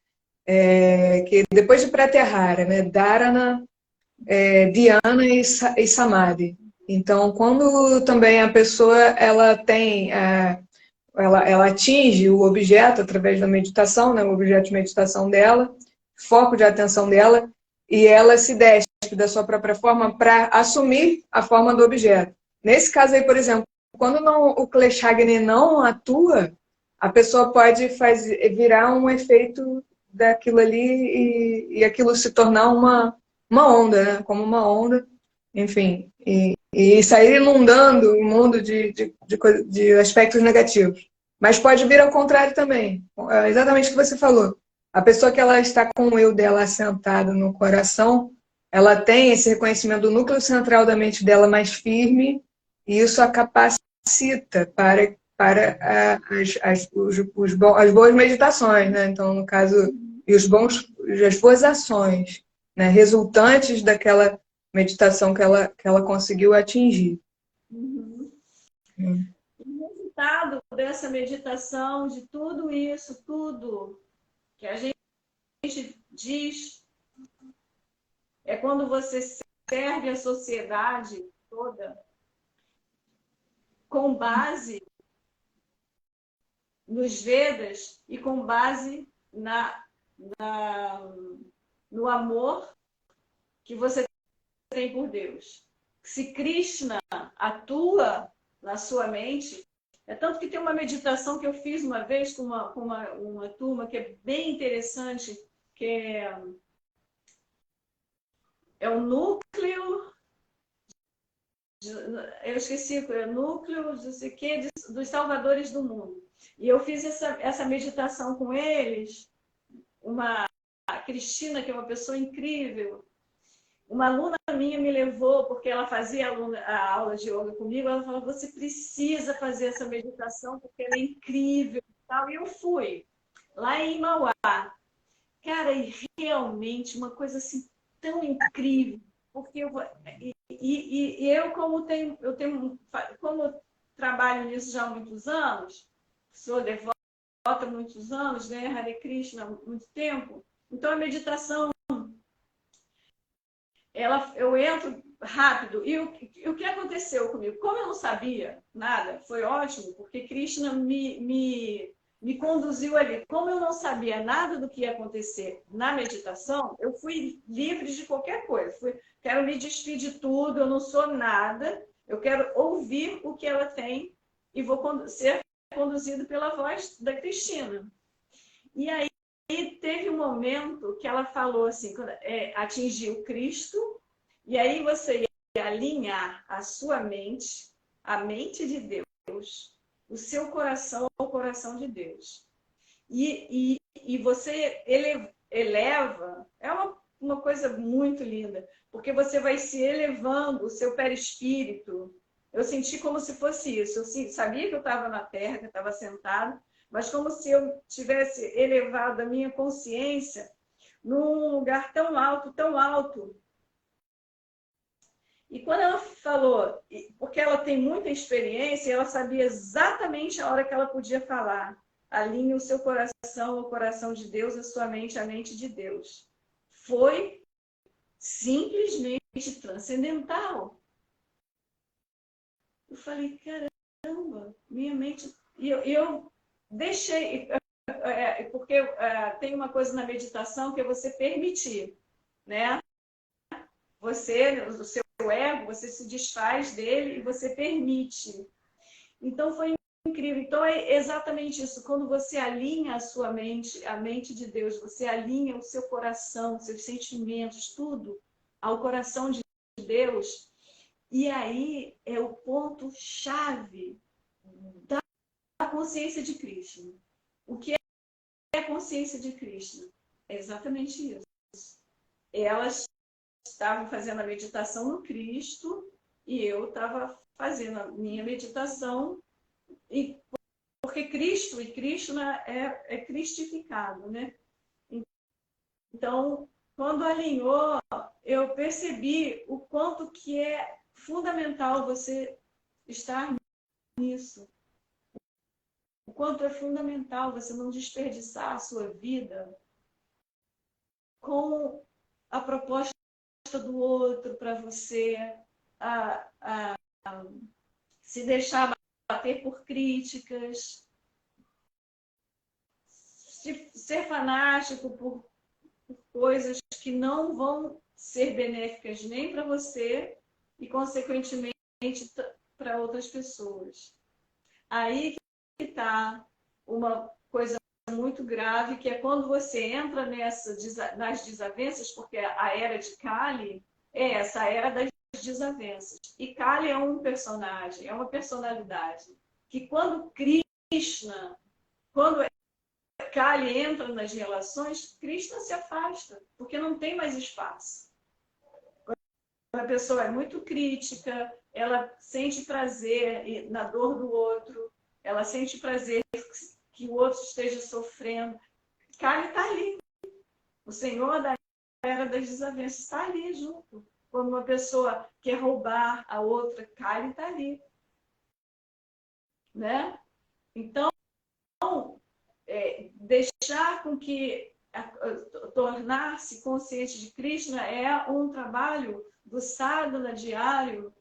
que depois de Pratyahara, né? Dharana, Dhyana e Samadhi. Então, quando também a pessoa ela tem, ela atinge o objeto através da meditação, né, o objeto de meditação dela, foco de atenção dela, e ela se despe da sua própria forma para assumir a forma do objeto. Nesse caso aí, por exemplo, quando o Kleshagni não atua, a pessoa pode virar um efeito daquilo ali e aquilo se tornar uma onda, né? Como uma onda, enfim, e sair inundando o mundo de aspectos negativos. Mas pode vir ao contrário também. É exatamente o que você falou. A pessoa que ela está com o eu dela assentado no coração, ela tem esse reconhecimento do núcleo central da mente dela mais firme, e isso a capacita para as boas meditações, né? Então, no caso, e as boas ações, né? Resultantes daquela meditação que ela conseguiu atingir. Uhum. O resultado dessa meditação, de tudo isso, tudo que a gente diz, é quando você serve a sociedade toda com base nos Vedas e com base no amor que você tem por Deus. Se Krishna atua na sua mente, é tanto que tem uma meditação que eu fiz uma vez com uma turma que é bem interessante, que é o núcleo, eu esqueci, é o núcleo dos salvadores do mundo. E eu fiz essa meditação com eles, a Cristina, que é uma pessoa incrível, uma aluna minha me levou, porque ela fazia a aula de yoga comigo, ela falou, você precisa fazer essa meditação, porque ela é incrível e tal. E eu fui, lá em Mauá. Cara, e realmente uma coisa assim tão incrível, porque eu como trabalho nisso já há muitos anos, sou devota há muitos anos, né, Hare Krishna há muito tempo, então a meditação eu entro rápido. E o que aconteceu comigo? Como eu não sabia nada, foi ótimo, porque Krishna me conduziu ali. Como eu não sabia nada do que ia acontecer na meditação, eu fui livre de qualquer coisa. Quero me despedir de tudo, eu não sou nada, eu quero ouvir o que ela tem e vou ser conduzido pela voz da Cristina. E aí teve um momento que ela falou assim, atingiu Cristo, e aí você ia alinhar a sua mente, a mente de Deus, o seu coração ao coração de Deus. E você eleva, é uma coisa muito linda, porque você vai se elevando o seu perispírito. Eu senti como se fosse isso. Eu sabia que eu estava na Terra, que eu estava sentada, mas como se eu tivesse elevado a minha consciência num lugar tão alto, tão alto. E quando ela falou, porque ela tem muita experiência, ela sabia exatamente a hora que ela podia falar. Alinhe o seu coração ao coração de Deus, a sua mente à mente de Deus. Foi simplesmente transcendental. Eu falei, caramba, minha mente... E eu deixei... porque tem uma coisa na meditação que é você permitir, né? Você, o seu ego, você se desfaz dele e você permite. Então foi incrível. Então é exatamente isso. Quando você alinha a sua mente, a mente de Deus, você alinha o seu coração, seus sentimentos, tudo ao coração de Deus. E aí é o ponto-chave da consciência de Cristo. O que é a consciência de Cristo? É exatamente isso. Elas estavam fazendo a meditação no Cristo e eu estava fazendo a minha meditação, e porque Cristo e Krishna é cristificado, né? Então, quando alinhou, eu percebi o quanto que é fundamental você estar nisso. O quanto é fundamental você não desperdiçar a sua vida com a proposta do outro para você, a se deixar bater por críticas, ser fanático por coisas que não vão ser benéficas nem para você e, consequentemente, para outras pessoas. Aí que está uma coisa muito grave, que é quando você entra nas desavenças, porque a era de Kali é essa, a era das desavenças. E Kali é um personagem, é uma personalidade, que quando Kali entra nas relações, Krishna se afasta, porque não tem mais espaço. Quando a pessoa é muito crítica, ela sente prazer na dor do outro, ela sente prazer que o outro esteja sofrendo. Kali está ali. O Senhor da era das desavenças está ali junto. Quando uma pessoa quer roubar a outra, Kali está ali. Né? Então, deixar com que tornar-se consciente de Krishna é um trabalho do sadhana diário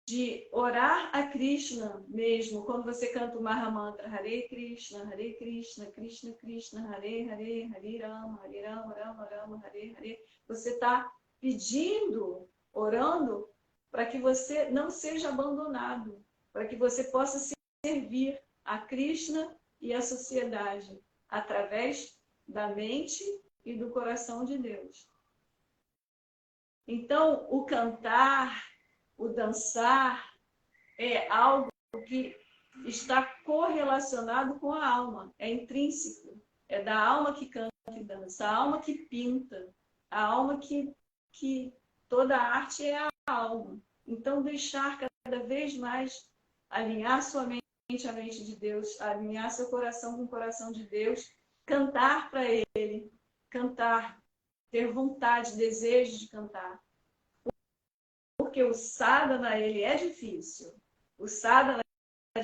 de orar a Krishna mesmo. Quando você canta o Mahamantra Hare Krishna, Krishna Krishna, Hare Hare, Hare Rama, Rama Rama, Hare Hare, você está pedindo, orando, para que você não seja abandonado, para que você possa servir a Krishna e a sociedade através da mente e do coração de Deus. Então, o cantar, o dançar é algo que está correlacionado com a alma, é intrínseco, é da alma que canta e dança, a alma que pinta, a alma que toda arte é a alma. Então, deixar cada vez mais alinhar sua mente à mente de Deus, alinhar seu coração com o coração de Deus, cantar para Ele, cantar, ter vontade, desejo de cantar. Porque o sadhana, ele é difícil. O sadhana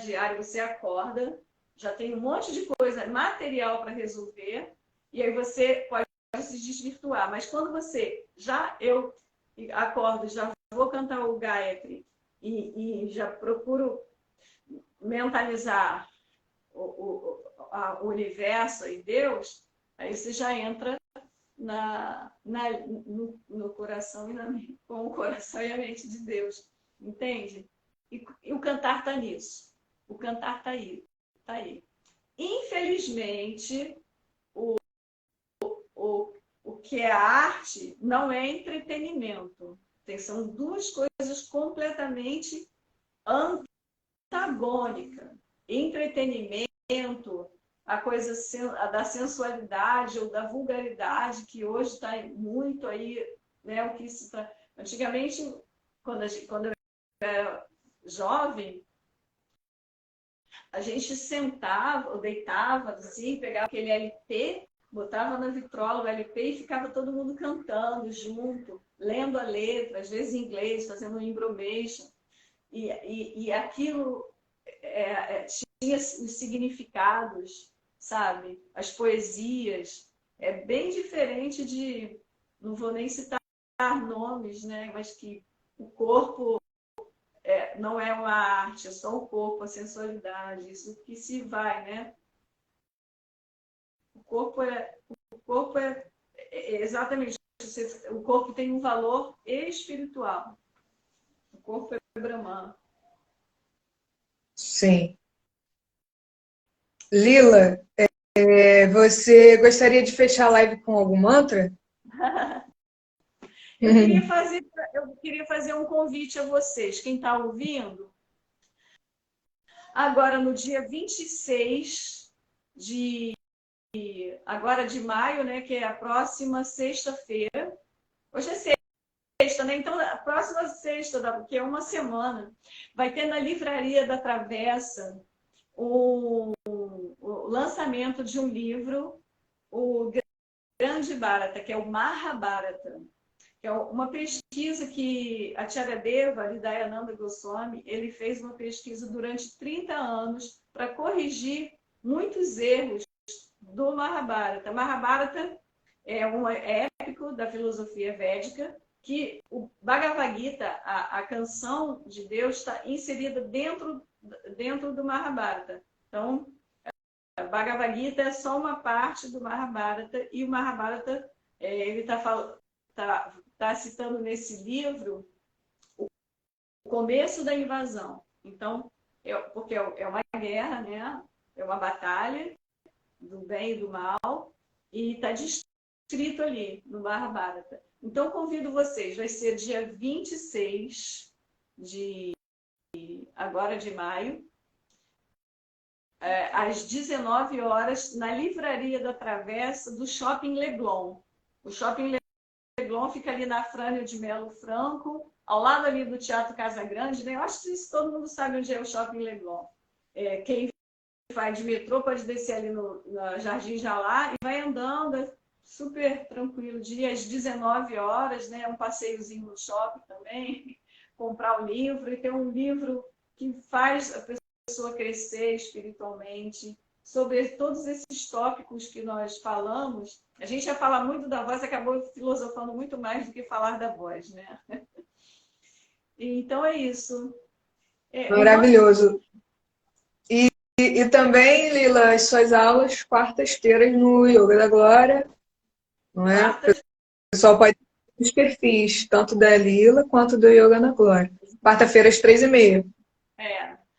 diário, você acorda, já tem um monte de coisa material para resolver, e aí você pode se desvirtuar. Mas quando eu acordo, já vou cantar o Gayatri, e já procuro mentalizar o universo e Deus, aí você já entra no coração com o coração e a mente de Deus, entende? E o cantar está nisso. O cantar está aí, tá aí. Infelizmente, o que é arte não é entretenimento. São duas coisas completamente antagônicas. Entretenimento, a coisa da sensualidade ou da vulgaridade, que hoje está muito aí, né? O que se tá... Antigamente, quando eu era jovem, a gente sentava ou deitava assim, pegava aquele LP, botava na vitrola o LP e ficava todo mundo cantando junto, lendo a letra, às vezes em inglês, fazendo um embromation. E aquilo tinha os significados, sabe? As poesias. É bem diferente de... Não vou nem citar nomes, né? Mas que o corpo não é uma arte, é só o corpo, a sensualidade, isso que se vai, né? O corpo é exatamente, o corpo tem um valor espiritual. O corpo é Brahman. Sim. Lila, você gostaria de fechar a live com algum mantra? Eu queria fazer um convite a vocês, quem está ouvindo. Agora, no dia 26 agora de maio, né, que é a próxima sexta-feira. Hoje é sexta, né? Então, a próxima sexta, que é uma semana, vai ter na Livraria da Travessa o lançamento de um livro, o Grande Bharata, que é o Mahabharata, que é uma pesquisa que a Charyadeva, Hridayananda Goswami, ele fez uma pesquisa durante 30 anos para corrigir muitos erros do Mahabharata. Mahabharata é um épico da filosofia védica que o Bhagavad Gita, a canção de Deus, está inserida dentro do Mahabharata. Então, a Bhagavad Gita é só uma parte do Mahabharata e o Mahabharata, ele está citando nesse livro o começo da invasão. Então, porque é uma guerra, né? É uma batalha do bem e do mal, e está descrito ali no Mahabharata. Então, convido vocês, vai ser dia 26 agora de maio, às 19 horas, na Livraria da Travessa do Shopping Leblon. O Shopping Leblon fica ali na Frânio de Melo Franco, ao lado ali do Teatro Casa Grande, né? Eu acho que todo mundo sabe onde é o Shopping Leblon. Quem vai de metrô pode descer ali no Jardim Jalá e vai andando, super tranquilo, dia às 19 horas, né? Um passeiozinho no shopping também, comprar um livro, e ter um livro que faz a pessoa crescer espiritualmente, sobre todos esses tópicos que nós falamos. A gente ia falar muito da voz, acabou filosofando muito mais do que falar da voz, né? Então é isso. Maravilhoso. E também, Lila, as suas aulas quartas-feiras no Yoga da Glória, não é? O pessoal pode ver os perfis, tanto da Lila quanto do Yoga na Glória. Quarta-feira, às 3h30.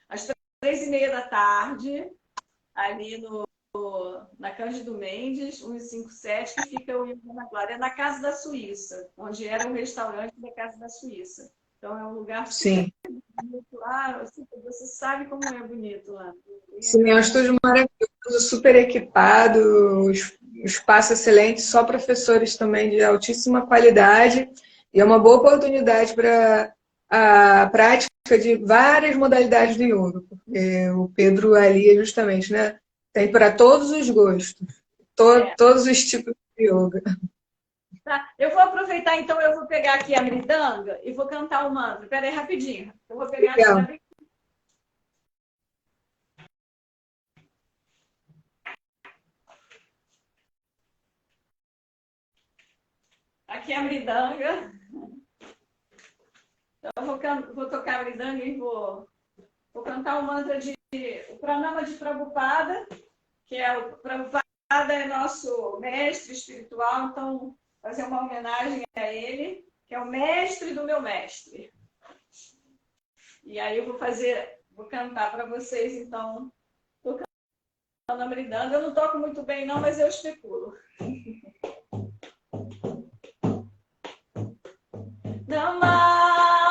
Às 3h30 da tarde, ali na Cândido Mendes, 157, que fica o Yoga na Glória. É na Casa da Suíça, onde era o restaurante da Casa da Suíça. Então, é um lugar super bonito lá. Você sabe como é bonito lá. Sim, é um estúdio maravilhoso, super equipado, espaço excelente, só professores também de altíssima qualidade. E é uma boa oportunidade para a prática de várias modalidades do yoga, porque o Pedro ali, justamente, né, tem para todos os gostos, todos os tipos de yoga. Tá. Eu vou aproveitar, então, eu vou pegar aqui a mridanga e vou cantar o mantra. Espera aí, rapidinho. Eu vou pegar aqui. Aqui é a mridanga. Então, eu vou tocar a mridanga e vou cantar o mantra o pranama de Prabhupada, que é o Prabhupada é nosso mestre espiritual, então fazer uma homenagem a ele, que é o mestre do meu mestre. E aí eu vou cantar para vocês, então, tocando a mridanga. Eu não toco muito bem não, mas eu especulo. Namah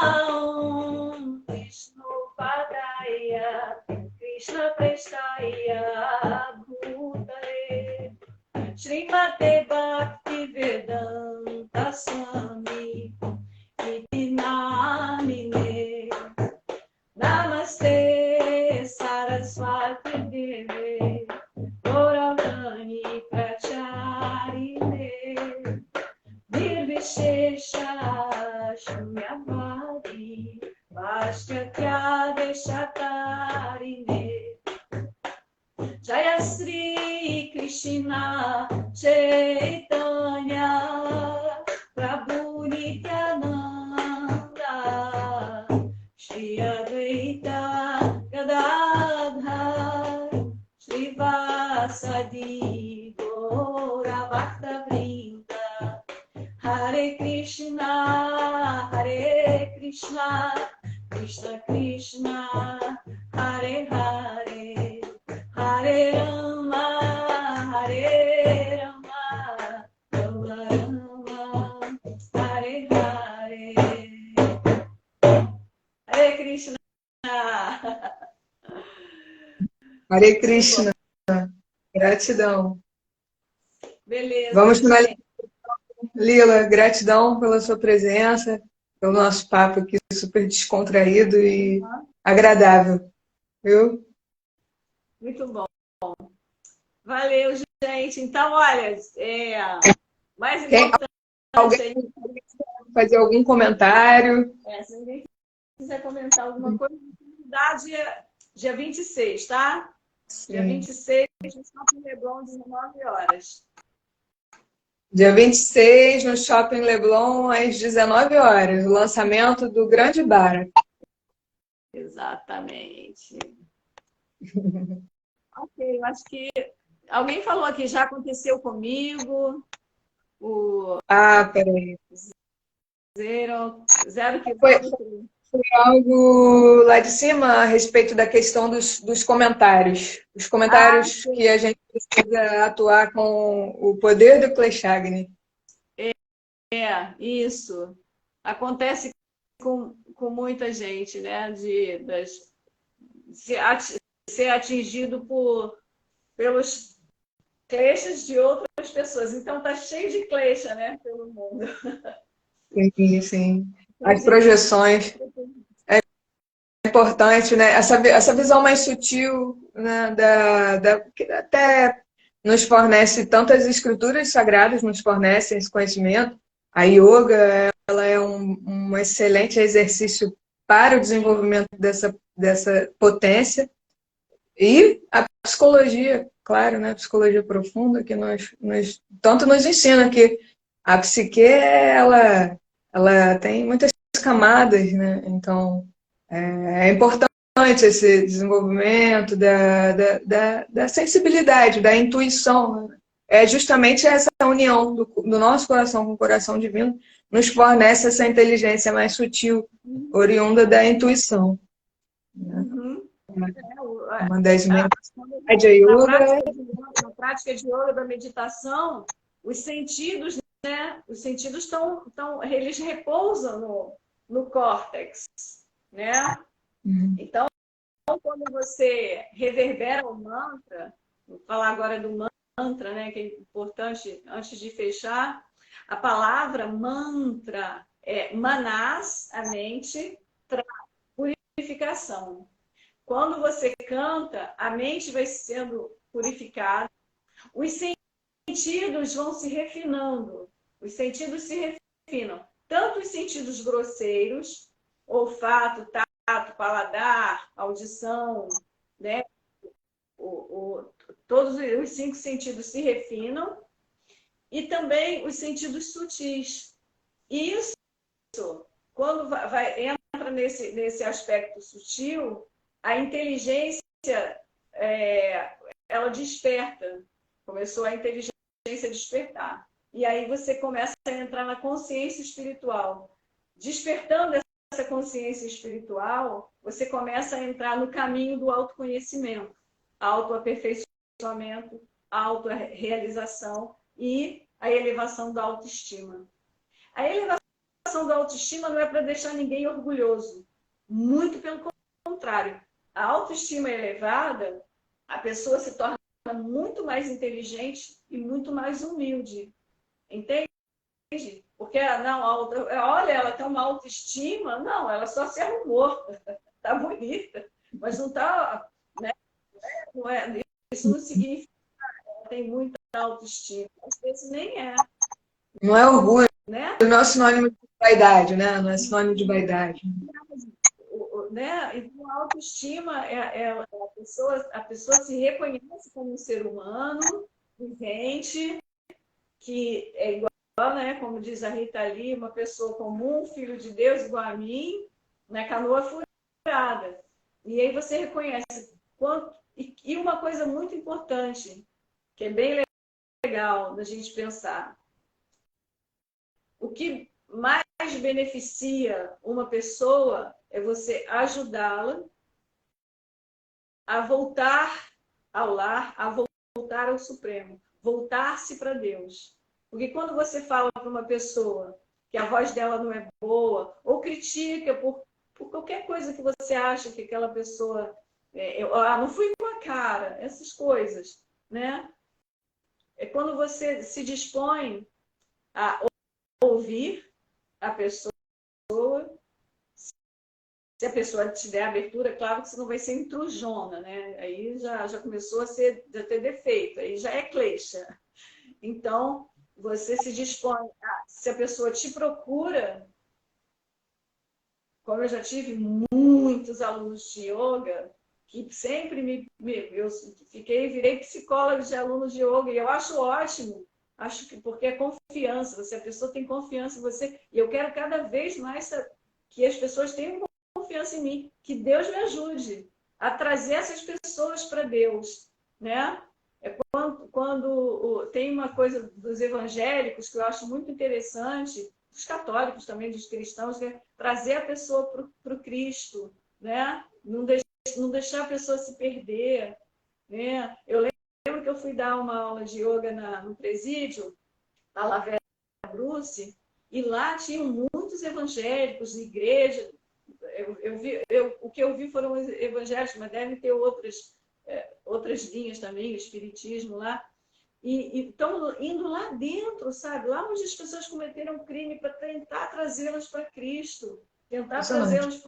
Vishnu Padaya Krishna Prestaya Bhutale Srimate Bhakti Vedanta Swami Iti Namine Namaste Saraswati Deve Gauravani Pracharine Nirvishesha Shunyavadi Vaskatya Deshatarine Jaya Sri Krishna Chaitanya Prabhu Nityananda Shri Shri Advaita Gadadhar Srivasadi Gaura Bhakta Vrinda Hare Krishna Krishna Krishna Hare Hare Hare Rama Rama Rama Hare Hare Hare Krishna. Hare Krishna. Gratidão. Beleza. Vamos finalizar. Lila, gratidão pela sua presença, pelo nosso papo aqui super descontraído e agradável. Viu? Muito bom. Valeu, gente. Então, olha, mais importante... Alguém fazer algum comentário? Se ninguém quiser comentar alguma coisa, dia 26, tá? Sim. Dia 26, no Shopping Leblon, 19 horas. Dia 26, no Shopping Leblon, às 19 horas, o lançamento do Grande Bara. Exatamente. Ok, eu acho que alguém falou aqui, já aconteceu comigo. Peraí. Zero Foi algo lá de cima a respeito da questão dos comentários. Os comentários que a gente precisa atuar com o poder do Kleshagni. Isso. Acontece com muita gente, né? Ser atingido pelos kleshas de outras pessoas. Então, tá cheio de klesha, né? Pelo mundo. Sim, sim. As projeções. É importante, né? Essa visão mais sutil, né? Que até nos fornece tantas escrituras sagradas, nos fornecem esse conhecimento. A yoga, ela é um excelente exercício para o desenvolvimento dessa potência. E a psicologia, claro, né? A psicologia profunda que tanto nos ensina que a psique, ela tem muitas camadas, né? Então, é importante esse desenvolvimento da sensibilidade, da intuição, né? É justamente essa união do nosso coração com o coração divino nos fornece essa inteligência mais sutil, oriunda da intuição. Né? Uhum. Uma das meditações na prática de yoga, da meditação, os sentidos, né? Os sentidos eles repousam no córtex, né? Então, quando você reverbera o mantra, vou falar agora do mantra, né? Que é importante antes de fechar. A palavra mantra é manas, a mente, purificação. Quando você canta, a mente vai sendo purificada, os sentidos vão se refinando, os sentidos se refinam, tanto os sentidos grosseiros, olfato, tato, paladar, audição, né? Todos os 5 sentidos se refinam, e também os sentidos sutis. Isso, quando entra nesse aspecto sutil, a inteligência, ela desperta. Começou a inteligência a despertar. E aí você começa a entrar na consciência espiritual. Despertando essa consciência espiritual, você começa a entrar no caminho do autoconhecimento, autoaperfeiçoamento, autorrealização e a elevação da autoestima. A elevação da autoestima não é para deixar ninguém orgulhoso. Muito pelo contrário. A autoestima elevada, a pessoa se torna muito mais inteligente e muito mais humilde. Entende? Porque, olha, ela tem uma autoestima. Não, ela só se arrumou. Está bonita. Mas não está... Né? Isso não significa que ela tem muita autoestima. Às vezes nem é. Não é orgulho. Né? Não é sinônimo de vaidade, né? Não é sinônimo de vaidade. Né? Então, a autoestima a pessoa se reconhece como um ser humano, vivente, que é igual, né? Como diz a Rita Lee, uma pessoa comum, filho de Deus igual a mim, né? Canoa curada. E aí você reconhece quanto... E uma coisa muito importante, que é bem legal da gente pensar. O que mais beneficia uma pessoa é você ajudá-la a voltar ao lar, a voltar ao Supremo, voltar-se para Deus. Porque quando você fala para uma pessoa que a voz dela não é boa, ou critica por qualquer coisa que você acha que aquela pessoa... não fui com a cara, essas coisas, né? É quando você se dispõe a ouvir a pessoa, se a pessoa te der abertura, claro que você não vai ser intrujona, né? Aí já começou a ter defeito, aí já é cleixa. Então, você se dispõe, se a pessoa te procura, como eu já tive muitos alunos de yoga, que sempre eu virei psicóloga de alunos de yoga, e eu acho ótimo, porque é confiança, a pessoa tem confiança em você, e eu quero cada vez mais que as pessoas tenham confiança em mim, que Deus me ajude a trazer essas pessoas para Deus, né? É quando tem uma coisa dos evangélicos que eu acho muito interessante, dos católicos também, dos cristãos, que é trazer a pessoa para o Cristo, né? Não deixar a pessoa se perder, né? Eu lembro que eu fui dar uma aula de yoga no presídio, na Lavera Bruce, e lá tinham muitos evangélicos de igreja. O que eu vi foram evangélicos, mas devem ter outras linhas também, o espiritismo lá. E estão indo lá dentro, sabe? Lá onde as pessoas cometeram crime, para tentar trazê-las para Cristo, tentar trazê-las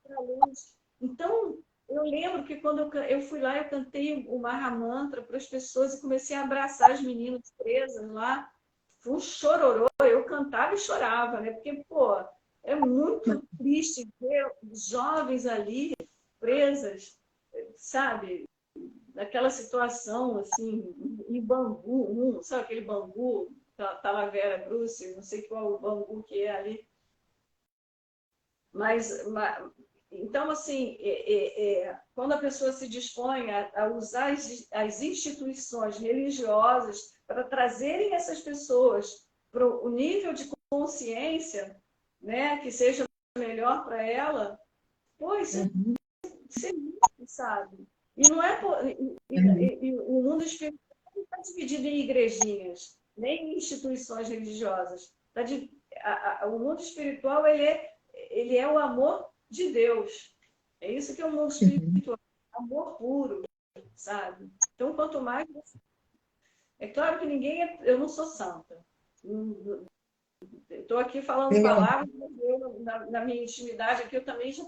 para a luz. Então, eu lembro que quando eu fui lá, eu cantei o Mahamantra para as pessoas e comecei a abraçar as meninas presas lá. Foi um chororô, eu cantava e chorava, né? Porque, pô, é muito triste ver jovens ali presas, sabe? Naquela situação, assim, em Bangu, sabe aquele Bangu, Talavera Bruce, não sei qual o Bangu que é ali. Então, assim, quando a pessoa se dispõe a usar as instituições religiosas para trazerem essas pessoas para o nível de consciência, né, que seja melhor para ela, pois você sabe. E não é o mundo espiritual não está dividido em igrejinhas, nem em instituições religiosas. O mundo espiritual ele é o amor de Deus. É isso que é o mundo espiritual, amor puro, sabe? Então, quanto mais... É claro que eu não sou santa. Estou aqui falando palavras, mas na minha intimidade aqui eu também já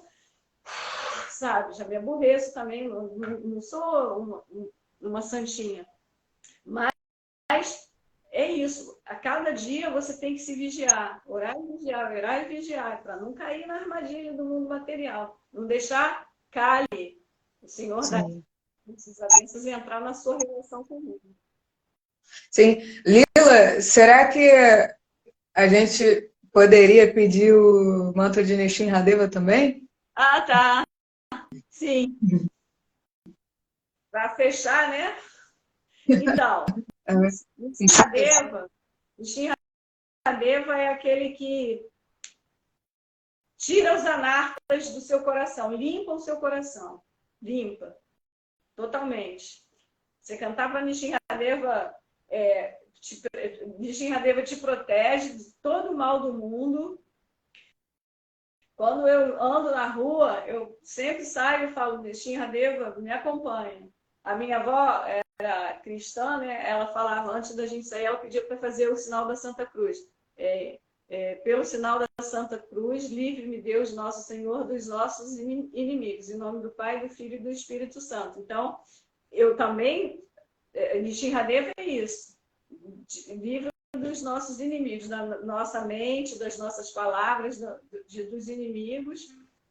me aborreço também, não sou uma santinha. Mas é isso, a cada dia você tem que se vigiar, orar e vigiar, para não cair na armadilha do mundo material, não deixar cair o Senhor das bênçãos e entrar na sua relação comigo. Sim. Lila, será que a gente poderia pedir o mantra de Nishinradeva também? Ah, tá. Sim. Para fechar, né? Então, Nishinradeva é aquele que tira os anartas do seu coração, limpa o seu coração. Limpa. Totalmente. Você cantar para Nishinradeva, Nishinradeva te protege de todo o mal do mundo. Quando eu ando na rua, eu sempre saio e falo, Nishinradeva, me acompanha. A minha avó era cristã, né? Ela falava, antes da gente sair, ela pedia para fazer o sinal da Santa Cruz. Pelo sinal da Santa Cruz, livre-me Deus, nosso Senhor, dos nossos inimigos. Em nome do Pai, do Filho e do Espírito Santo. Então, eu também, Nishinradeva é isso. Livre dos nossos inimigos, da nossa mente, das nossas palavras, dos inimigos,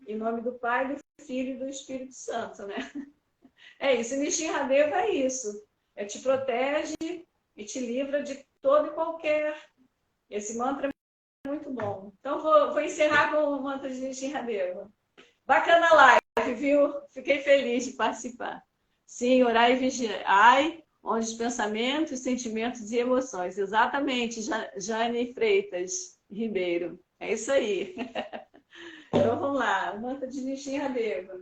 em nome do Pai, do Filho e do Espírito Santo, né? É isso, Nishinradeva é isso. Te protege e te livra de todo e qualquer... Esse mantra é muito bom. Então, vou encerrar com o mantra de Nishinradeva. Bacana live. live, viu? Fiquei feliz de participar. Sim, orar e vigiai, onde os pensamentos, sentimentos e emoções. Exatamente, Jane Freitas Ribeiro. É isso aí. Então vamos lá, Manta de Nishinradeva.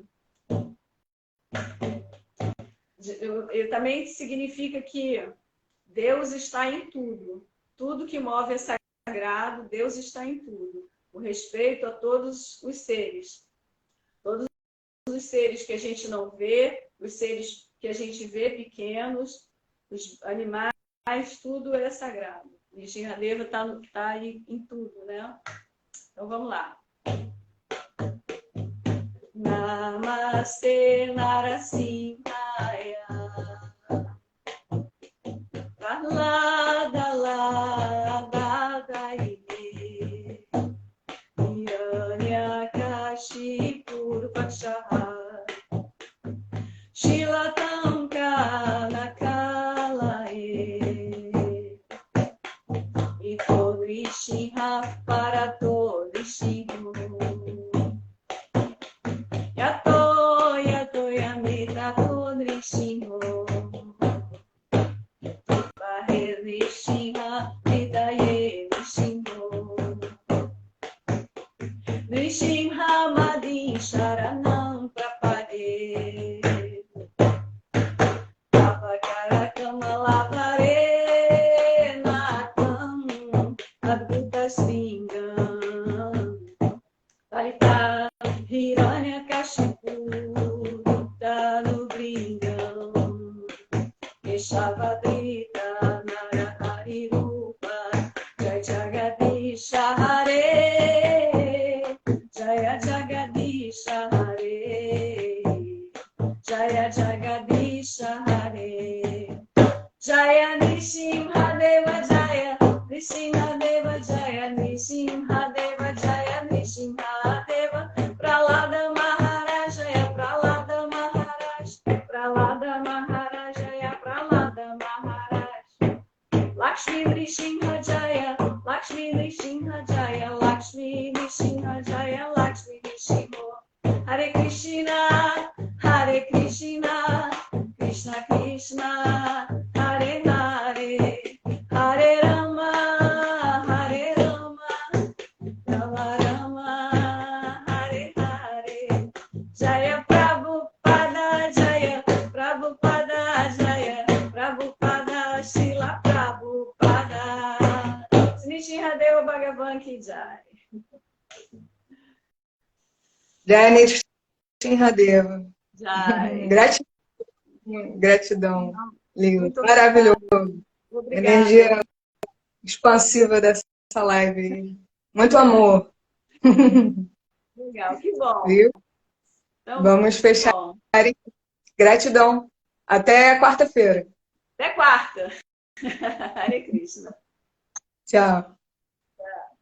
Também significa que Deus está em tudo. Tudo que move é sagrado, Deus está em tudo. O respeito a todos os seres. Todos os seres que a gente não vê, os seres que a gente vê pequenos, os animais, tudo é sagrado. Nishinradeva está aí em tudo, né? Então vamos lá. Namaste Narasimhaya Prahlada Lada Ine Hiranyakashi Purvakshaha Shilatam Kanakalae Ito Rishinha Parato Rishinho Yato Yamita Kodrishinho Bahe Rishinha Vidaye Rishinho Rishinha Madin Sharanam Prapade Apakarakamalavare Natam Advuta Sringam Talita Hiranyakashipu Danu Bringam Keshavadrita Narahari Rupa Jai Jagadisha Hare Jaya Jagadisha Hare Jaya Jagadisha Hare Jaya Nishinhadeva Jaya Nishinhadeva Jaya Nishinhadeva Jaya Nishinhadeva Pralada Maharajaya Pralada Maharaj Pralada Maharajaya Pralada Maharaj Lakshmi Nrishinha Jaya Lakshmi Nrishinha Jaya Lakshmi Nrishinha Jaya Lakshmi Nrishinha Hare Krishna Hare Krishna Krishna Krishna Hare Hare Hare Rama Hare Rama Rama Rama Hare Hare Jaya Prabhupada Jaya Prabhupada Jaya Prabhupada Shila Prabhupada Nishinradeva Bhagavan Ki Jai Jai Nishinradeva. Jai. Gratidão. Lindo. Muito Maravilhoso. Obrigada. Energia expansiva dessa live. Muito amor. Legal, que bom. Viu? Então, vamos fechar. Bom. Gratidão. Até quarta-feira. Até quarta. Hare Krishna. Tchau. Tchau.